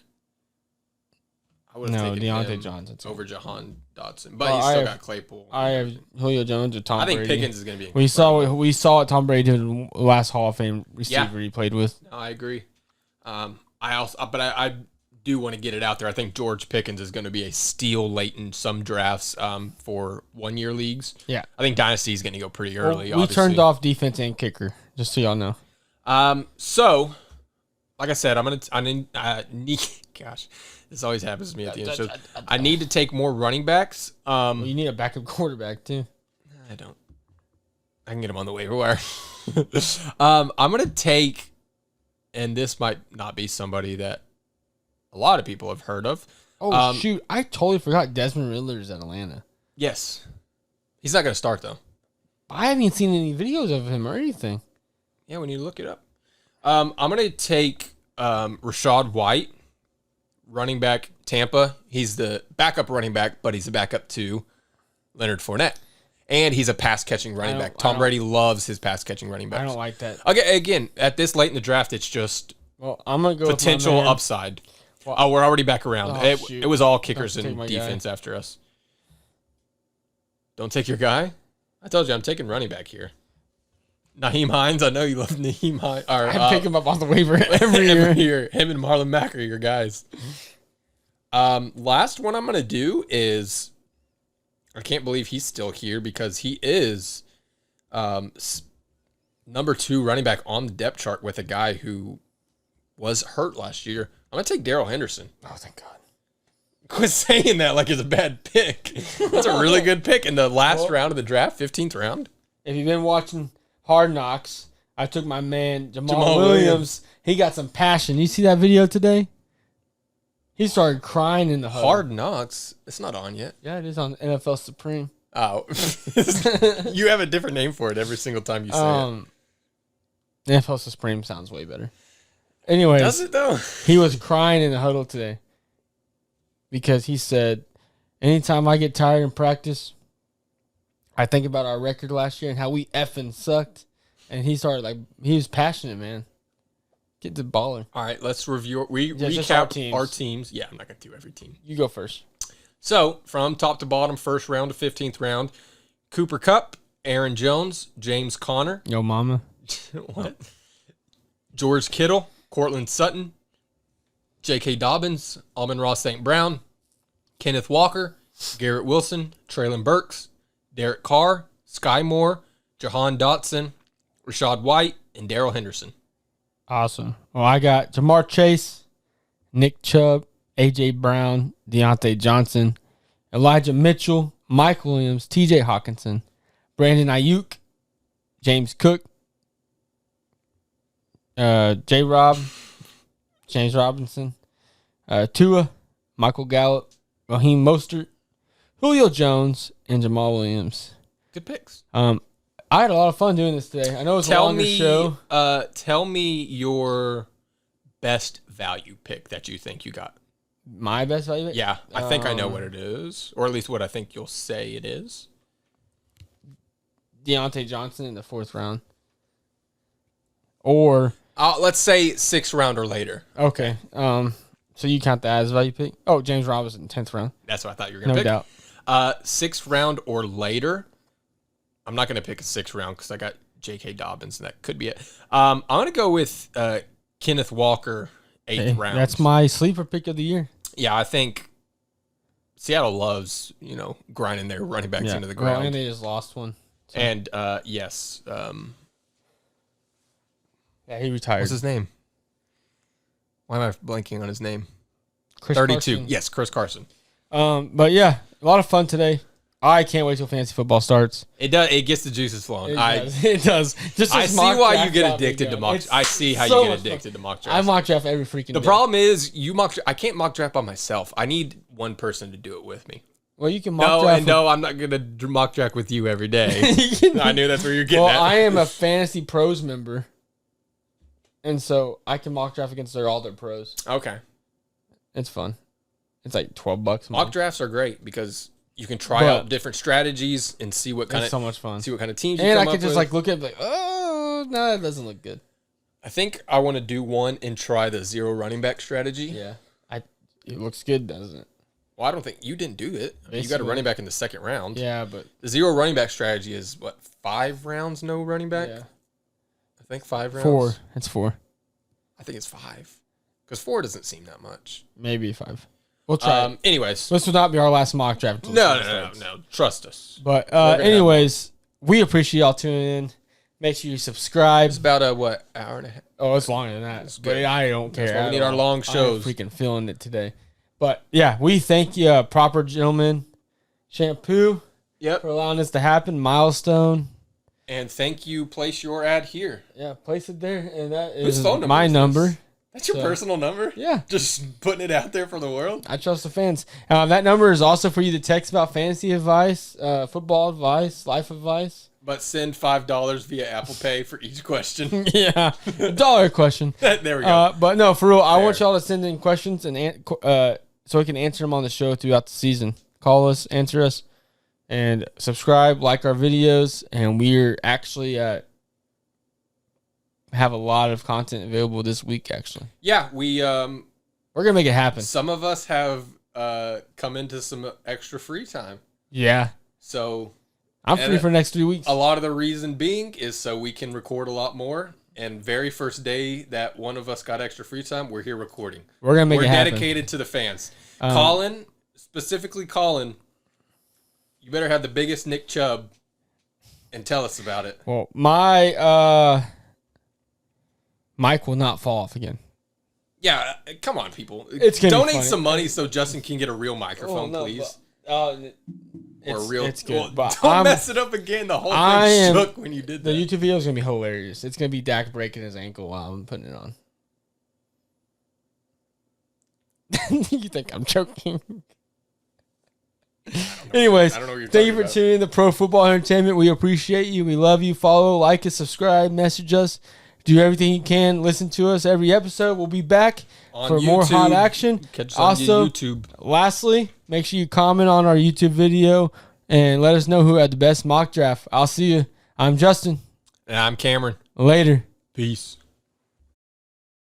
I would have No, taken Deontay him Johnson. over Jahan Dotson. But Well, he's I still have- got Claypool. I have Julio Jones or Tom I think Brady. Pickens is going to be We saw what Tom Brady did in the last Hall of Fame receiver he played with. No, I agree. I do want to get it out there. I think George Pickens is going to be a steal late in some drafts for 1-year leagues. Yeah. I think Dynasty is going to go pretty Well, early. we obviously. turned off defense and kicker, just so y'all know. So, like I said, gosh, this always happens to me at the end of shows. I need to take more running backs. Well, you need a backup quarterback too. I don't. I can get him on the waiver wire. I'm going to take, and this might not be somebody that a lot of people have heard of. Oh, shoot. I totally forgot Desmond Riddler's at Atlanta. Yes. He's not going to start, though. I haven't seen any videos of him or anything. Yeah, we need to look it up. I'm going to take Rashad White, running back, Tampa. He's the backup running back, but he's a backup to Leonard Fournette. And he's a pass-catching running back. Tom Brady loves his pass-catching running backs. I don't like that. Okay, again, at this late in the draft, it's just Well, I'm going to go potential with my man. upside. Oh, we're already back around. Oh, It was all kickers Don't take and my defense after us. Don't take your guy? I told you I'm taking running back here. Naheem Hines. I know you love Naheem Hines. I pick him up off the waiver every year. Him and Marlon Mack are your guys. Last one I'm going to do is, I can't believe he's still here because he is number 2 running back on the depth chart with a guy who was hurt last year. I'm going to take Darrell Henderson. Oh, thank God. Quit saying that like it's a bad pick. That's a really good pick in the last round of the draft, 15th round. If you've been watching Hard Knocks, I took my man Jamal Williams. He got some passion. You see that video today? He started crying in the huddle. Hard Knocks. It's not on yet. Yeah, it is on NFL Supreme. Oh. You have a different name for it every single time you say it. NFL Supreme sounds way better. Anyways, Does it though? he was crying in the huddle today because he said, anytime I get tired in practice, I think about our record last year and how we effing sucked. And he started he was passionate, man. Get the baller. All right, let's review. Recap our teams. Yeah, I'm not going to do every team. You go first. So, from top to bottom, first round to 15th round, Cooper Kupp, Aaron Jones, James Conner. Yo, mama. What? George Kittle, Cortland Sutton, J.K. Dobbins, Amon-Ra St. Brown, Kenneth Walker, Garrett Wilson, Traylon Burks, Derek Carr, Sky Moore, Jahan Dotson, Rashad White, and Darrell Henderson. Awesome. Well, I got Jamar Chase, Nick Chubb, A.J. Brown, Deontay Johnson, Elijah Mitchell, Mike Williams, T.J. Hawkinson, Brandon Ayuk, James Cook, James Robinson, Tua, Michael Gallup, Raheem Mostert, Julio Jones, and Jamal Williams. Good picks. I had a lot of fun doing this today. I know it's a longer show. Tell me your best value pick that you think you got. My best value pick? Yeah, I think I know what it is, or at least what I think you'll say it is. Deontay Johnson in the 4th round. Or... let's say 6th round or later. Okay. So you count that as a value pick? Oh, James Robinson, 10th round. That's what I thought you were going to pick. No doubt. 6th round or later. I'm not going to pick a 6th round because I got J.K. Dobbins, and that could be it. I'm going to go with Kenneth Walker, 8th round. That's my sleeper pick of the year. Yeah, I think Seattle loves, grinding their running backs into the ground. Well, and they just lost one. So. And, yes. Yeah, he retired. What's his name? Why am I blanking on his name? Chris 32. Carson. Yes, Chris Carson. But yeah, a lot of fun today. I can't wait till fantasy football starts. It does. It gets the juices flowing. It does. I see why you get addicted to mock. I see how you get addicted to mock drafts. I mock draft every freaking day. The problem is I can't mock draft by myself. I need one person to do it with me. Well, you can mock draft. No, I'm not gonna mock draft with you every day. I knew that's where you're getting at. Well, I am a Fantasy Pros member, and so I can mock draft against all their pros. Okay, it's fun. It's like $12. Mock drafts are great because you can try out different strategies and see what kind of so much fun. See what kind of teams you come up with. And I could just look at it oh no, that doesn't look good. I think I want to do one and try the 0 running back strategy. Yeah, it looks good, doesn't it? Well, I don't think you didn't do it. You got a running back in the 2nd round. Yeah, but the 0 running back strategy is 5 rounds, no running back. Yeah, I think 5 rounds. 4. It's 4. I think it's 5 because 4 doesn't seem that much. Maybe 5. We'll try. Anyways, this will not be our last mock draft. No. Trust us. But anyways, we appreciate y'all tuning in. Make sure you subscribe. It's about hour and a half. Oh, it's longer than that. But I don't care. That's why we need our long shows. I'm freaking feeling it today. But yeah, we thank you, Proper Gentleman Shampoo. Yep. For allowing this to happen. Milestone. And thank you. Place your ad here. Yeah, place it there, and that Whose is phone number my is number. This? That's your personal number? Yeah. Just putting it out there for the world? I trust the fans. That number is also for you to text about fantasy advice, football advice, life advice. But send $5 via Apple Pay for each question. Yeah. $1 question. There we go. But no, for real, I want y'all to send in questions and so we can answer them on the show throughout the season. Call us, answer us, and subscribe, like our videos. And we're actually have a lot of content available this week, actually. Yeah, we're gonna make it happen. Some of us have come into some extra free time. Yeah. So I'm free for the next 3 weeks. A lot of the reason being is so we can record a lot more. And very first day that one of us got extra free time, we're here recording. We're gonna make it happen. We're dedicated to the fans. Colin, specifically Colin, you better have the biggest Nick Chubb and tell us about it. Well, my mic will not fall off again. Yeah, come on, people. It's gonna be donate funny. some money so Justin can get a real microphone, please. It's good. But Don't mess it up again. The whole thing shook when you did that. The YouTube video is gonna be hilarious. It's gonna be Dak breaking his ankle while I'm putting it on. You think I'm joking? Anyways, I don't know what you're thank you talking for about. tuning in to Pro Football Entertainment. We appreciate you. We love you. Follow, like, and subscribe. Message us. Do everything you can. Listen to us every episode. We'll be back On for more hot YouTube. action. Catch us on Also, YouTube. lastly, make sure you comment on our YouTube video and let us know who had the best mock draft. I'll see you. I'm Justin. And I'm Cameron. Later. Peace.